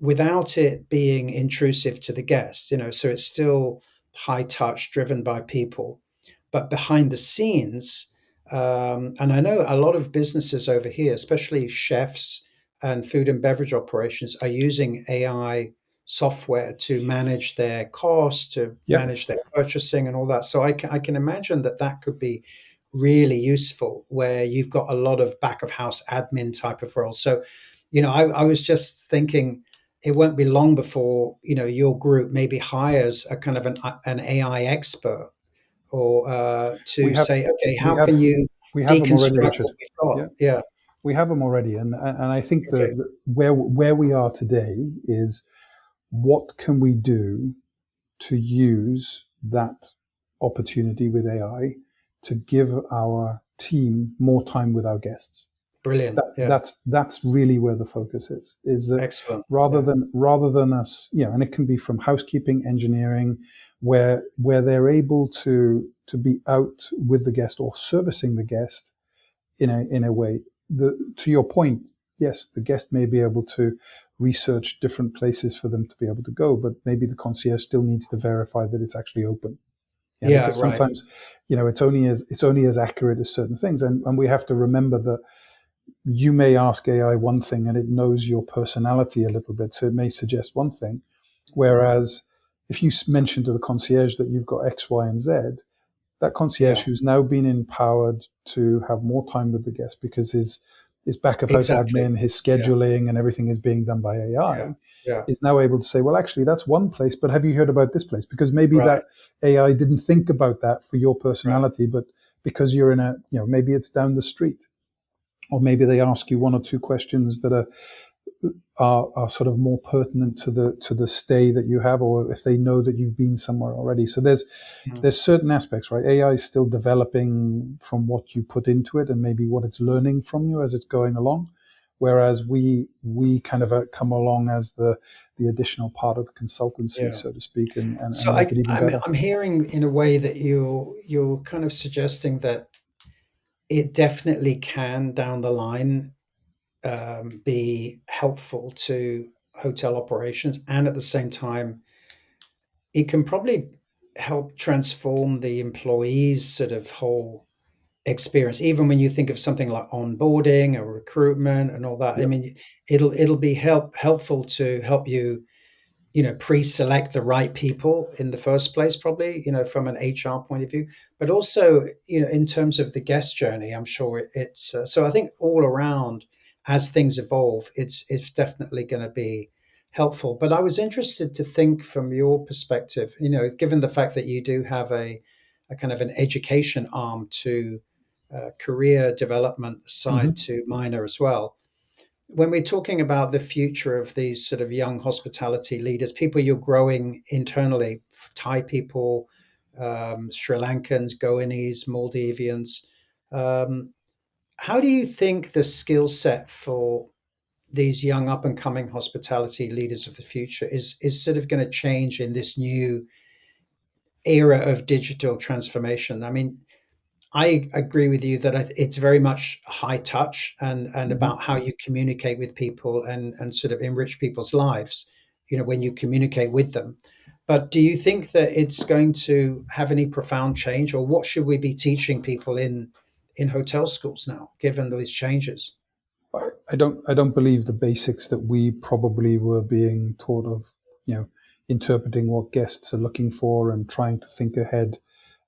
without it being intrusive to the guests, so it's still high touch, driven by people, but behind the scenes. And I know a lot of businesses over here, especially chefs and food and beverage operations, are using AI software to manage their costs, to Yep. manage their purchasing and all that. So I can imagine that could be really useful where you've got a lot of back of house admin type of role. So, I was just thinking it won't be long before, your group maybe hires a kind of an AI expert or We to have say, okay, we how have can you we have them already, deconstruct Richard. what we've got? Yeah, Yeah. we have them already, and I think Okay. where we are today is what can we do to use that opportunity with AI to give our team more time with our guests. Brilliant. Yeah. That's really where the focus is that Excellent. rather than us, and it can be from housekeeping, engineering, where they're able to be out with the guest or servicing the guest in a way. To your point, yes, the guest may be able to research different places for them to be able to go, but maybe the concierge still needs to verify that it's actually open. Yeah, Yeah, because right. sometimes, it's only as accurate as certain things, and we have to remember that you may ask AI one thing and it knows your personality a little bit, so it may suggest one thing. Whereas if you mention to the concierge that you've got X, Y, and Z, that concierge Yeah, who's now been empowered to have more time with the guest because his back of house exactly. admin, his Yeah, scheduling, and everything is being done by yeah, AI, yeah. is now able to say, well, actually, that's one place, but have you heard about this place? Because maybe Right, that AI didn't think about that for your right. personality, but because you're maybe it's down the street, or maybe they ask you one or two questions that are sort of more pertinent to the stay that you have, or if they know that you've been somewhere already. So Mm. there's certain aspects, right? AI is still developing from what you put into it and maybe what it's learning from you as it's going along. Whereas we kind of come along as the additional part of the consultancy, Yeah. so to speak, So and make it even better. I'm hearing in a way that you're kind of suggesting that it definitely can down the line be helpful to hotel operations, and at the same time, it can probably help transform the employees' sort of whole experience. Even when you think of something like onboarding or recruitment and all that, I Yep. mean, it'll be helpful to help you, pre-select the right people in the first place, probably, from an HR point of view, but also, in terms of the guest journey. I'm sure it's so. I think all around, as things evolve, it's definitely going to be helpful. But I was interested to think from your perspective, given the fact that you do have a kind of an education arm to career development side Hmm. to Minor as well, when we're talking about the future of these sort of young hospitality leaders, people you're growing internally, Thai people, Sri Lankans, Goanese, Maldivians, um, how do you think the skill set for these young up and coming hospitality leaders of the future is sort of going to change in this new era of digital transformation? I mean, I agree with you that it's very much high touch and Hmm. about how you communicate with people and sort of enrich people's lives, when you communicate with them. But do you think that it's going to have any profound change, or what should we be teaching people in hotel schools now, given those changes? I don't believe the basics that we probably were being taught of, interpreting what guests are looking for and trying to think ahead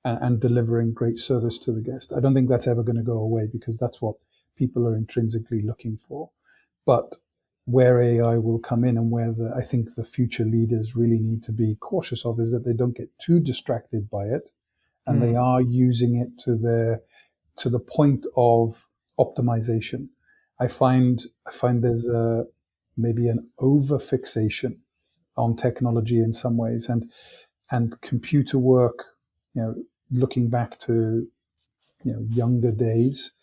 and delivering great service to the guest. I don't think that's ever going to go away because that's what people are intrinsically looking for. But where AI will come in and where I think the future leaders really need to be cautious of is that they don't get too distracted by it and they Mm, are using it to the point of optimization. I find there's maybe an over fixation on technology in some ways, and computer work. Looking back to younger days,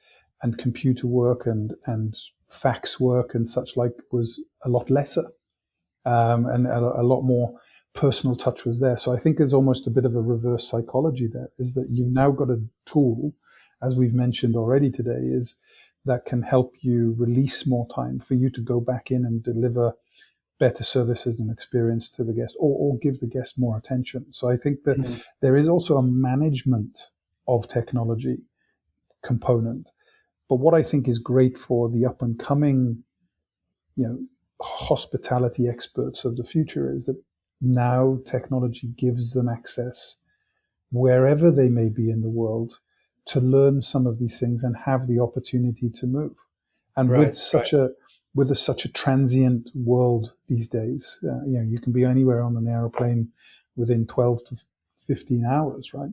and computer work and fax work and such like was a lot lesser, and a lot more personal touch was there. So I think there's almost a bit of a reverse psychology there, is that you've now got a tool, as we've mentioned already today, is that can help you release more time for you to go back in and deliver better services and experience to the guest, or give the guest more attention. So I think that mm, there is also a management of technology component. But what I think is great for the up and coming, you know, hospitality experts of the future is that now technology gives them access wherever they may be in the world to learn some of these things and have the opportunity to move. And right, right. with such a transient world these days, you can be anywhere on an aeroplane within 12 to 15 hours, right?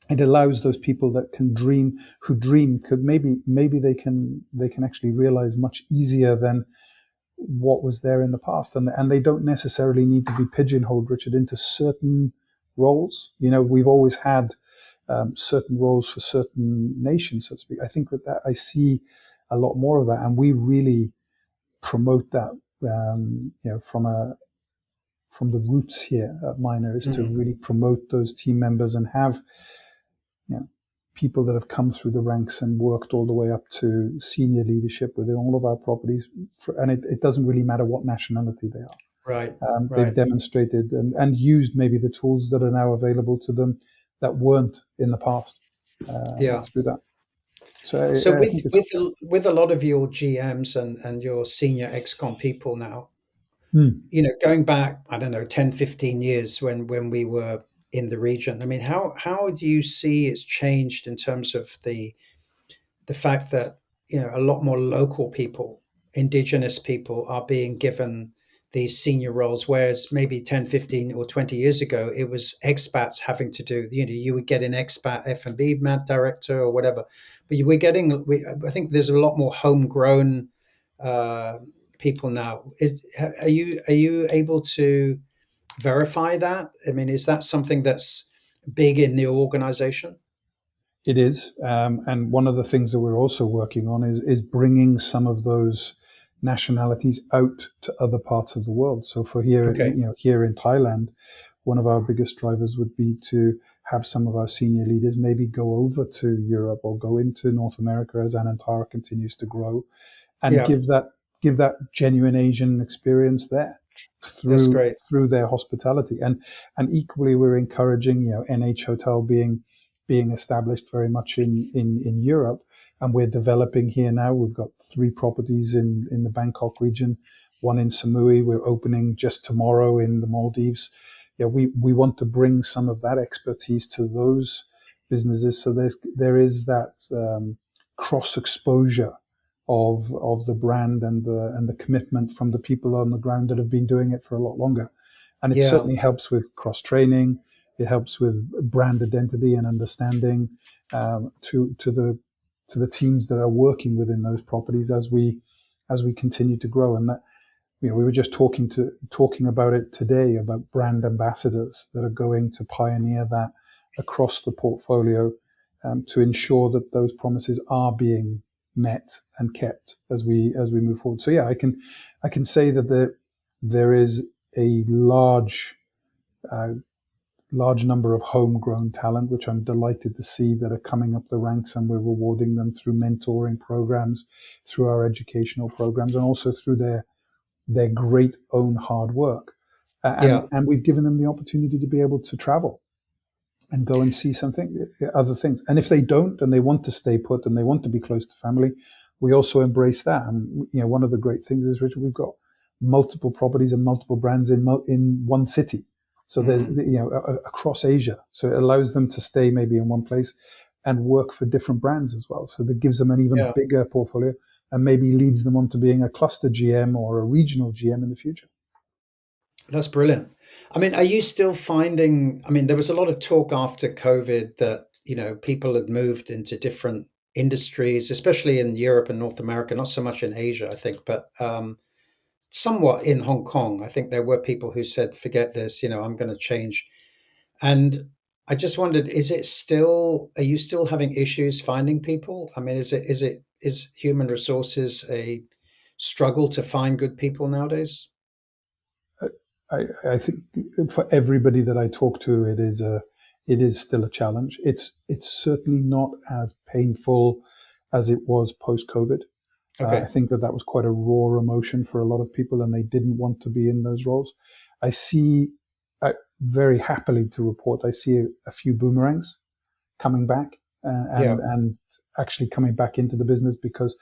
It allows those people that can dream, who dream, could maybe they can actually realize much easier than what was there in the past, and they don't necessarily need to be pigeonholed, Richard, into certain roles. We've always had certain roles for certain nations, so to speak. I think that I see a lot more of that, and we really promote that. From the roots here at Minor, is to Mm, really promote those team members and have you know, people that have come through the ranks and worked all the way up to senior leadership within all of our properties. And it doesn't really matter what nationality they are. right, They've right. demonstrated and used maybe the tools that are now available to them that weren't in the past Yeah. through that. So So I think it's with a lot of your GMs and your senior ex-com people now, hmm, going back, I don't know, 10, 15 years when we were in the region, I mean, how do you see it's changed in terms of the fact that, a lot more local people, indigenous people are being given these senior roles, whereas maybe 10, 15, or 20 years ago, it was expats having to do, you would get an expat F&B director or whatever, but you were getting, I think there's a lot more homegrown uh, people now. Are you able to verify that? I mean, is that something that's big in the organization? it is, and one of the things that we're also working on is bringing some of those nationalities out to other parts of the world. So for here, Okay. here in Thailand, one of our biggest drivers would be to have some of our senior leaders maybe go over to Europe or go into North America as Anantara continues to grow, and Yeah, give that genuine Asian experience there that's through great. through their hospitality. And equally, we're encouraging, NH Hotel being established very much in Europe, and we're developing here now. We've got 3 properties in the Bangkok region, one in Samui. We're opening just tomorrow in the Maldives. Yeah, we want to bring some of that expertise to those businesses. So there is that cross exposure of the brand and the commitment from the people on the ground that have been doing it for a lot longer. And it Yeah, certainly helps with cross training. It helps with brand identity and understanding to the teams that are working within those properties as we continue to grow. And that, we were just talking about it today, about brand ambassadors that are going to pioneer that across the portfolio, to ensure that those promises are being met and kept as we move forward. So yeah, I can say that there is a uh, large number of homegrown talent, which I'm delighted to see that are coming up the ranks, and we're rewarding them through mentoring programs, through our educational programs, and also through their great own hard work. And yeah, and we've given them the opportunity to be able to travel and go and see other things. And if they don't, and they want to stay put, and they want to be close to family, we also embrace that. And one of the great things is, Richard, we've got multiple properties and multiple brands in one city. So there's mhm, across Asia. So it allows them to stay maybe in one place and work for different brands as well. So that gives them an even yeah. bigger portfolio and maybe leads them on to being a cluster GM or a regional GM in the future. That's brilliant. I mean, are you still finding? I mean, there was a lot of talk after COVID that people had moved into different industries, especially in Europe and North America. Not so much in Asia, I think, but somewhat in Hong Kong. I think there were people who said, "Forget this. I'm going to change." And I just wondered, is it still? Are you still having issues finding people? I mean, is human resources a struggle to find good people nowadays? I think for everybody that I talk to, it is still a challenge. It's certainly not as painful as it was post COVID. I Okay. think that was quite a raw emotion for a lot of people, and they didn't want to be in those roles. I see, very happily to report, I see a few boomerangs coming back, Yeah. and actually coming back into the business because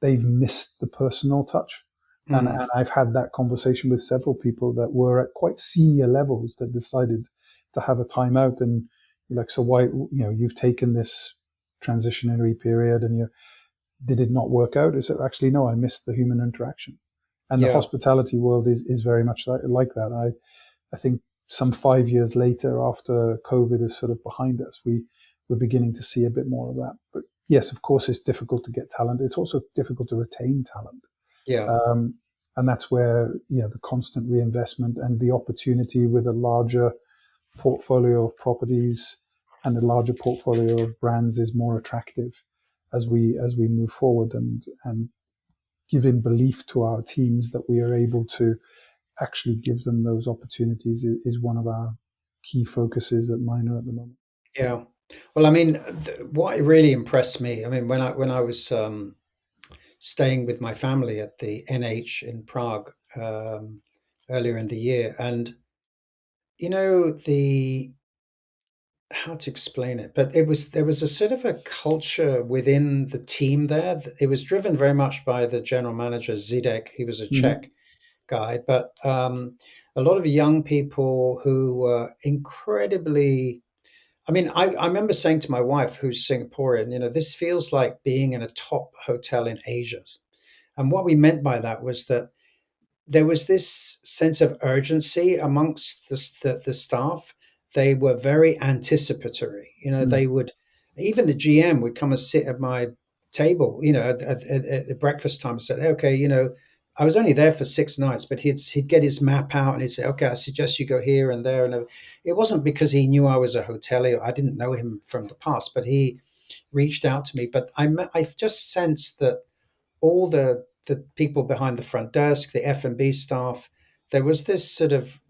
they've missed the personal touch. And Mm. I've had that conversation with several people that were at quite senior levels that decided to have a timeout. And you're like, so why, you've taken this transitionary period, and did it not work out? Is it actually, no, I missed the human interaction. And the Yeah. hospitality world is very much like that. I think some 5 years later, after COVID is sort of behind us, we're beginning to see a bit more of that. But yes, of course, it's difficult to get talent. It's also difficult to retain talent. Yeah. Um, and that's where, the constant reinvestment and the opportunity with a larger portfolio of properties and a larger portfolio of brands is more attractive as we move forward, and giving belief to our teams that we are able to actually give them those opportunities is one of our key focuses at Minor at the moment. Yeah. Well, I mean, what really impressed me, I mean, when I was staying with my family at the NH in Prague earlier in the year, and the how to explain it, but there was a sort of a culture within the team there. It was driven very much by the general manager Zidek. He was a Hmm. Czech guy, but a lot of young people who were incredibly. I mean, I remember saying to my wife, who's Singaporean, this feels like being in a top hotel in Asia. And what we meant by that was that there was this sense of urgency amongst the staff. They were very anticipatory. Hmm. They would, even the GM would come and sit at my table, at breakfast time and said, "Hey, okay, I was only there for 6 nights, but he'd get his map out and he'd say, okay, I suggest you go here and there. And it wasn't because he knew I was a hotelier. I didn't know him from the past, but he reached out to me. But I've just sensed that all the people behind the front desk, the F&B staff, there was this sort of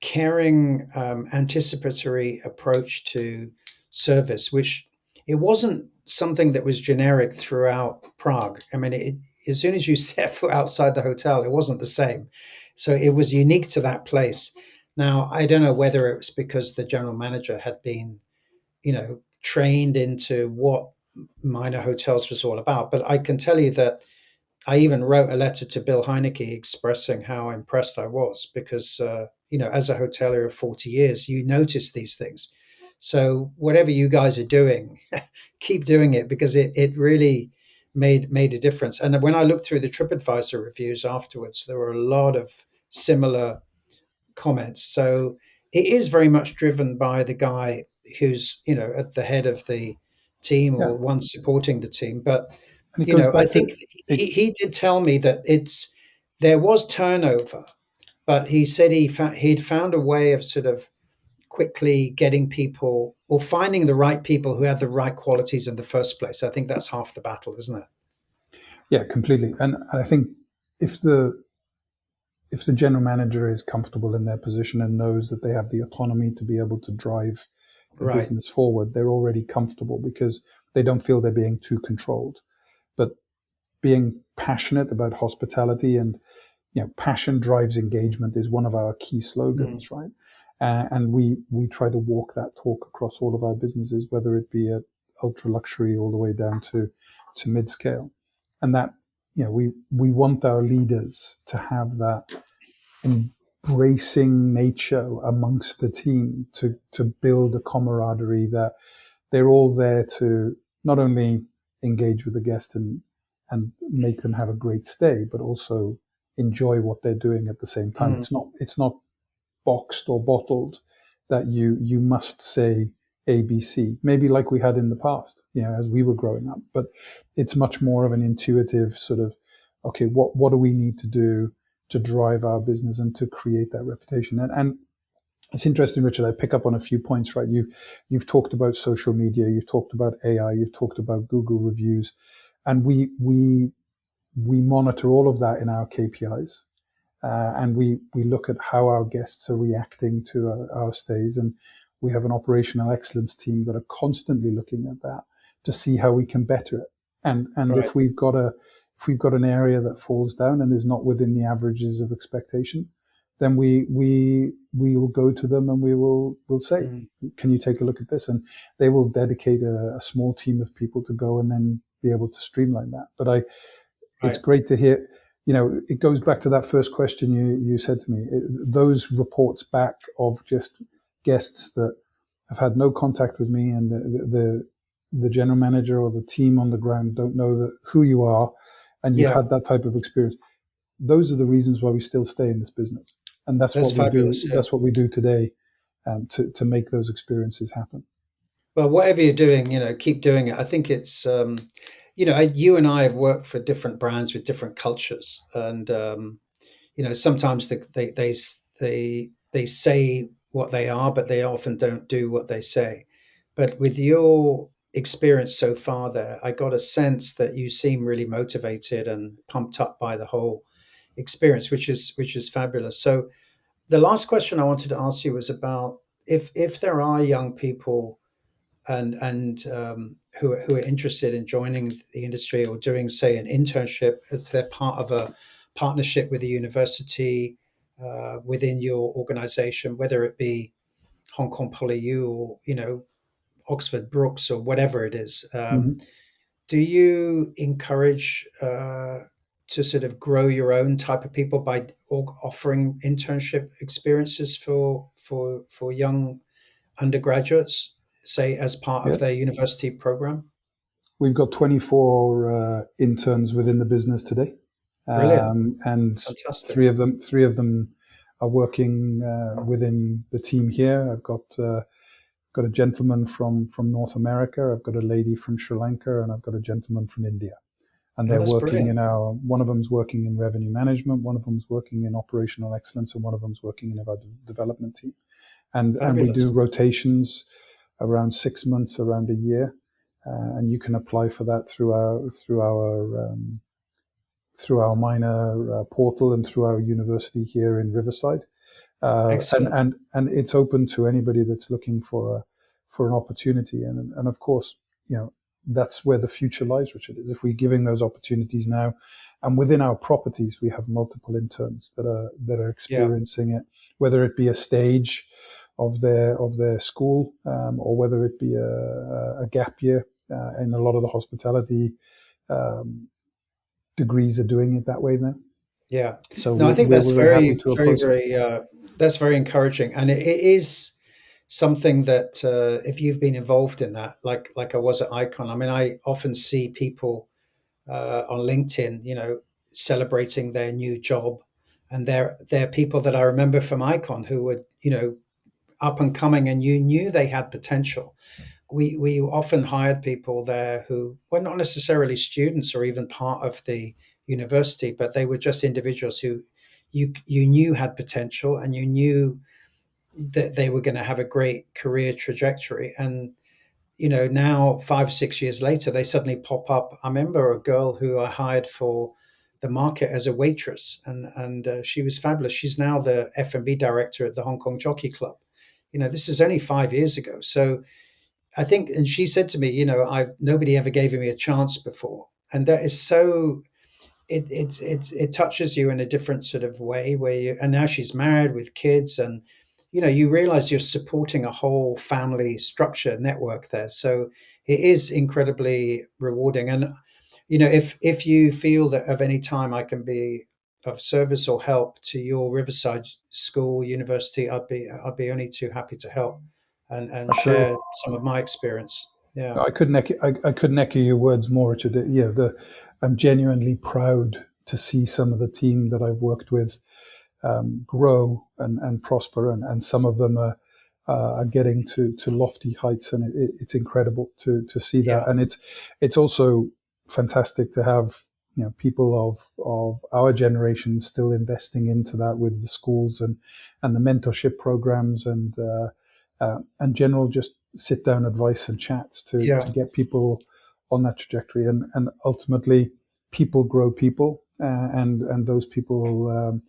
caring, anticipatory approach to service, which it wasn't something that was generic throughout Prague. I mean, as soon as you set foot outside the hotel, it wasn't the same. So it was unique to that place. Now, I don't know whether it was because the general manager had been, trained into what minor hotels was all about, but I can tell you that I even wrote a letter to Bill Heineke expressing how impressed I was because, as a hotelier of 40 years, you notice these things. So whatever you guys are doing, keep doing it because it really made a difference. And when I looked through the TripAdvisor reviews afterwards, there were a lot of similar comments. So it is very much driven by the guy who's, at the head of the team Yeah, or one supporting the team. But and it goes I back to think it. he did tell me that there was turnover, but he said he'd found a way of sort of quickly getting people or finding the right people who had the right qualities in the first place. I think that's half the battle, isn't it? Yeah, completely. And I think if the general manager is comfortable in their position and knows that they have the autonomy to be able to drive the Right. business forward, they're already comfortable because they don't feel they're being too controlled. But being passionate about hospitality, and passion drives engagement, is one of our key Mm. slogans, right? And we try to walk that talk across all of our businesses, whether it be at ultra luxury all the way down to mid scale, and that we want our leaders to have that embracing nature amongst the team, to build a camaraderie, that they're all there to not only engage with the guest and make them have a great stay, but also enjoy what they're doing at the same time. Mm. It's not boxed or bottled that you must say ABC, maybe like we had in the past, as we were growing up. But it's much more of an intuitive sort of, okay, what do we need to do to drive our business and to create that reputation? And it's interesting, Richard. I pick up on a few points, right? You've talked about social media, you've talked about AI, you've talked about Google reviews, and we monitor all of that in our KPIs, and we look at how our guests are reacting to our stays, and we have an operational excellence team that are constantly looking at that to see how we can better it. And Right. if we've got an area that falls down and is not within the averages of expectation, then we'll go to them and we'll say, Mm. can you take a look at this? And they will dedicate a small team of people to go and then be able to streamline that. But it's Right. great to hear. It goes back to that first question you said to me. Those reports back of just guests that have had no contact with me, and the general manager or the team on the ground don't know who you are, and you've Yeah, had that type of experience. Those are the reasons why we still stay in this business, and that's that's what we do. fabulous. Yeah. That's what we do today, to make those experiences happen. Well, whatever you're doing, keep doing it. I think it's, you and I have worked for different brands with different cultures, and sometimes they say what they are, but they often don't do what they say. But with your experience so far there, I got a sense that you seem really motivated and pumped up by the whole experience, which is fabulous. So the last question I wanted to ask you was about if there are young people and who are interested in joining the industry or doing, say, an internship as they're part of a partnership with a university within your organization, whether it be Hong Kong Poly U or Oxford Brookes or whatever it is. Hmm. Do you encourage to sort of grow your own type of people by offering internship experiences for young undergraduates, say as part Yeah. of their university program? We've got 24 interns within the business today, Brilliant, and fantastic. three of them are working within the team here. I've got a gentleman from North America. I've got a lady from Sri Lanka, and I've got a gentleman from India. And Oh, they're that's working brilliant. in our. One of them's working in revenue management. One of them's working in operational excellence, and one of them's working in our development team. And we do Fabulous. rotations around 6 months, around a year, and you can apply for that through our minor portal and through our university here in Riverside. And Excellent. and it's open to anybody that's looking for an opportunity. And of course, that's where the future lies, Richard. Is if we're giving those opportunities now, and within our properties, we have multiple interns that are Yeah. experiencing it, whether it be a stage of their school, or whether it be a gap year. And a lot of the hospitality um, degrees are doing it that way now. Yeah. So No, I think we're that's very happy very, to very, oppose it. very, that's very encouraging. And it is something that if you've been involved in that, like I was at Icon, I mean, I often see people on LinkedIn, celebrating their new job. And they're people that I remember from Icon who were, up and coming, and you knew they had potential. We often hired people there who were not necessarily students or even part of the university, but they were just individuals who you knew had potential, and you knew that they were going to have a great career trajectory. And now 5 6 years later, they suddenly pop up. I remember a girl who I hired for the market as a waitress, and she was fabulous. She's now the F&B director at the Hong Kong Jockey Club. This is only 5 years ago. So I think, and she said to me, I nobody ever gave me a chance before, and that is so. It touches you in a different sort of way where you, and now she's married with kids, and you realize you're supporting a whole family structure network there. So it is incredibly rewarding. And if you feel that of any time I can be of service or help to your Riverside school university, I'd be only too happy to help and Absolutely. share some of my experience. Yeah. I couldn't echo your words more, Richard. I'm genuinely proud to see some of the team that I've worked with grow and prosper, and some of them are getting to lofty heights, and it's incredible to see that. Yeah. And it's also fantastic to have people of our generation still investing into that with the schools and the mentorship programs and general just sit down advice and chats to Yeah. get people on that trajectory. And ultimately, people grow people, and those people,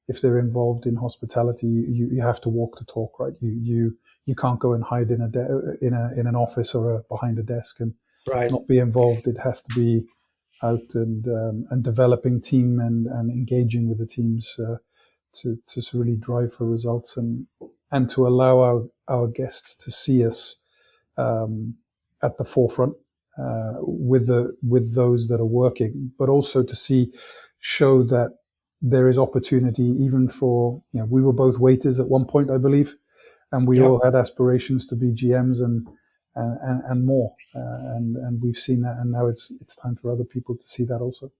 if they're involved in hospitality, you have to walk the talk, right? You can't go and hide in an office or behind a desk and Right. not be involved. It has to be out and developing team and engaging with the teams to really drive for results, and to allow our guests to see us um, at the forefront with those that are working, but also to show that there is opportunity even for, we were both waiters at one point, I believe, and we Yeah. all had aspirations to be GMs and more, and we've seen that, and now it's time for other people to see that also.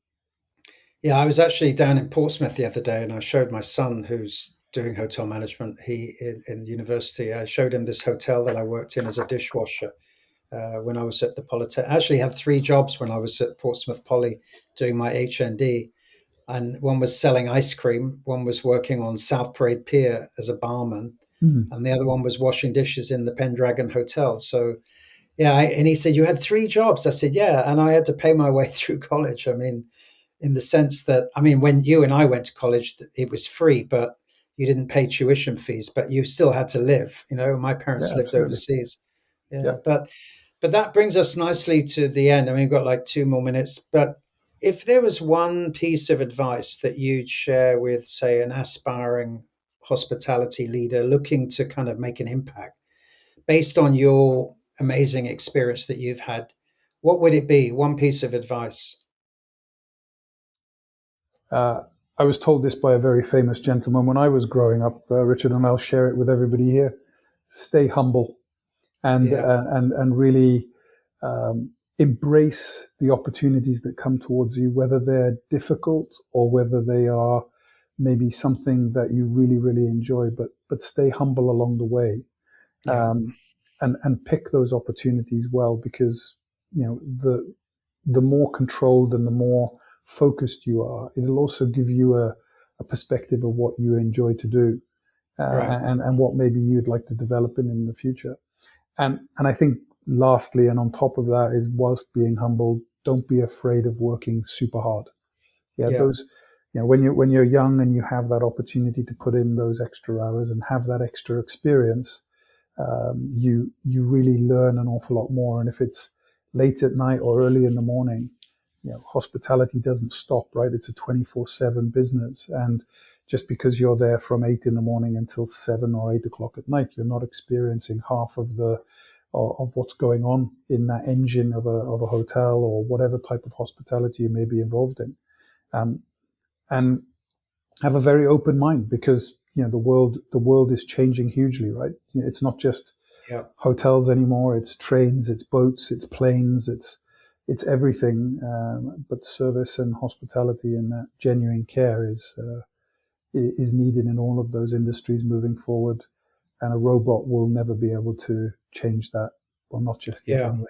Yeah, I was actually down in Portsmouth the other day, and I showed my son, who's doing hotel management. He in university. I showed him this hotel that I worked in as a dishwasher when I was at the Polytech. I actually had three jobs when I was at Portsmouth Poly doing my HND, and one was selling ice cream, one was working on South Parade Pier as a barman, Mm. and the other one was washing dishes in the Pendragon Hotel. So yeah, and he said, "You had three jobs." I said, "Yeah," and I had to pay my way through college. I mean, in the sense that, I mean, when you and I went to college, it was free, but you didn't pay tuition fees, but you still had to live. My Yeah, parents lived absolutely. overseas. Yeah. Yeah, but that brings us nicely to the end. I mean, we've got like 2 more minutes, but if there was one piece of advice that you'd share with, say, an aspiring hospitality leader looking to kind of make an impact based on your amazing experience that you've had, what would it be? One piece of advice. Uh, I was told this by a very famous gentleman when I was growing up, Richard, and I'll share it with everybody here. Stay humble and Yeah, and really embrace the opportunities that come towards you, whether they're difficult or whether they are maybe something that you really, really enjoy. But stay humble along the way, yeah, and pick those opportunities well, because the more controlled and the more focused you are, it'll also give you a perspective of what you enjoy to do, right. and what maybe you'd like to develop in the future. And I think lastly, and on top of that, is whilst being humble, don't be afraid of working super hard. Yeah, Yeah, those, when you're young and you have that opportunity to put in those extra hours and have that extra experience, you really learn an awful lot more. And if it's late at night or early in the morning, hospitality doesn't stop, right? It's a 24/7 business. And just because you're there from 8 in the morning until 7 or 8 o'clock at night, you're not experiencing half of what's going on in that engine of a hotel or whatever type of hospitality you may be involved in. Um, and have a very open mind, because the world is changing hugely, right? It's not just yeah, hotels anymore. It's trains, it's boats, it's planes, it's everything. But service and hospitality and that genuine care is needed in all of those industries moving forward. And a robot will never be able to change that. Well, not just yet, yeah. anyway.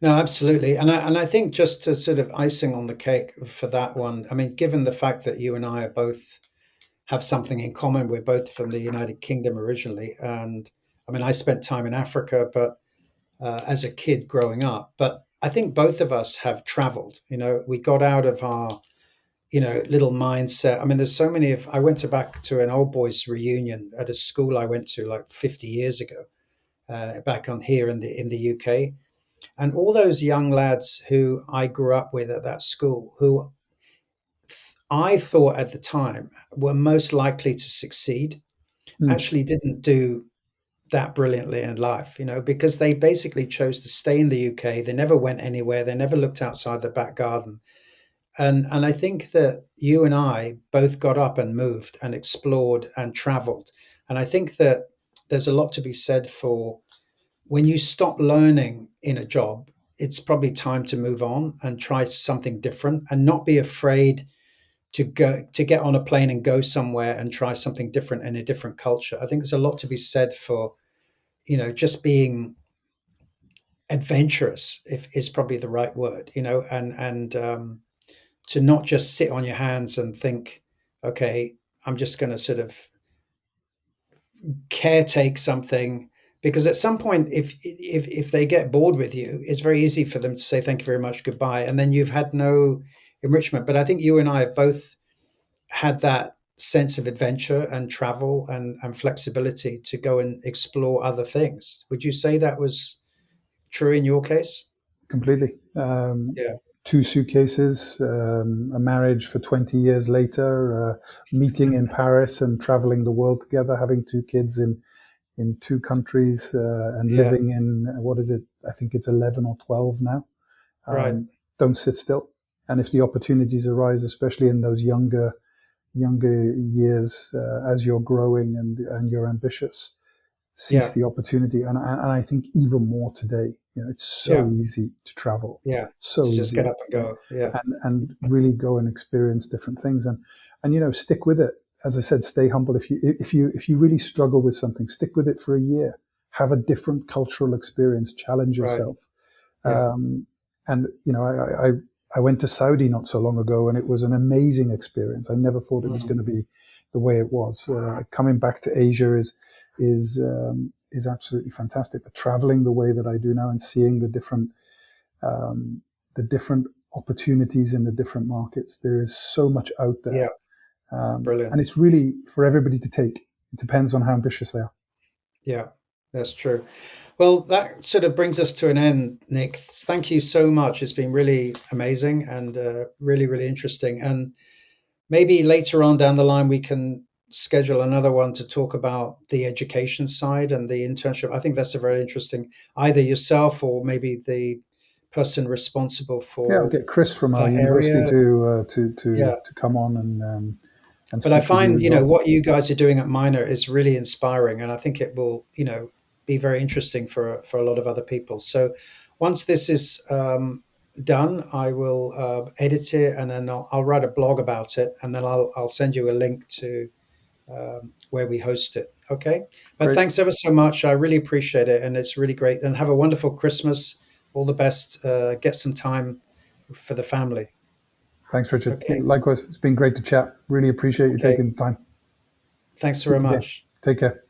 No, absolutely. And I think just to sort of icing on the cake for that one, I mean, given the fact that you and I are both have something in common, we're both from the United Kingdom originally, and I mean, I spent time in Africa, but as a kid growing up. But I think both of us have traveled. We got out of our little mindset. I mean, there's so many of. I went back to an old boys reunion at a school I went to like 50 years ago, back on here in the UK, and all those young lads who I grew up with at that school, who I thought at the time were most likely to succeed, Mm, actually didn't do that brilliantly in life, because they basically chose to stay in the UK. They never went anywhere. They never looked outside the back garden. And I think that you and I both got up and moved and explored and traveled. And I think that there's a lot to be said for when you stop learning in a job, it's probably time to move on and try something different and not be afraid to get on a plane and go somewhere and try something different in a different culture. I think there's a lot to be said for, just being adventurous, if is probably the right word, and to not just sit on your hands and think, okay, I'm just going to sort of caretake something, because at some point, if they get bored with you, it's very easy for them to say thank you very much, goodbye, and then you've had no enrichment. But I think you and I have both had that sense of adventure and travel and flexibility to go and explore other things. Would you say that was true in your case? completely. Yeah, Two suitcases, a marriage for 20 years later, meeting in Paris and traveling the world together, having two kids in two countries, and yeah, living in, what is it? I think it's 11 or 12 now. right, Don't sit still. And if the opportunities arise, especially in those younger years, as you're growing and you're ambitious, seize yeah, the opportunity. And I think even more today, it's so yeah, easy to travel, yeah. so To just get easy, up and go. Yeah, and really go and experience different things, and stick with it. As I said, stay humble. If you really struggle with something, stick with it for a year. Have a different cultural experience. Challenge right. yourself. Yeah, Um, and I went to Saudi not so long ago, and it was an amazing experience. I never thought it was mm, going to be the way it was. Coming back to Asia is absolutely fantastic. But traveling the way that I do now and seeing um, the different opportunities in the different markets, there is so much out there, yeah, brilliant. and it's really for everybody to take. It depends on how ambitious they are. Yeah, that's true. Well, that sort of brings us to an end, Nick. Thank you so much. It's been really amazing and really, really interesting. And maybe later on down the line, we can schedule another one to talk about the education side and the internship. I think that's a very interesting, either yourself or maybe the person responsible Yeah, I'll for get Chris from our that university area. to Yeah. come on and But I speak with you find, as well. what you guys are doing at Minor is really inspiring, and I think it will, be very interesting for a lot of other people. So once this is done, I will edit it, and then I'll write a blog about it, and then I'll send you a link to where we host it. Okay. But Great. thanks ever so much. I really appreciate it, and it's really great. And have a wonderful Christmas. All the best. Get some time for the family. Thanks, Richard. Okay. Likewise, it's been great to chat. Really appreciate you Okay. taking the time. Thanks very Speak again. much. Take care.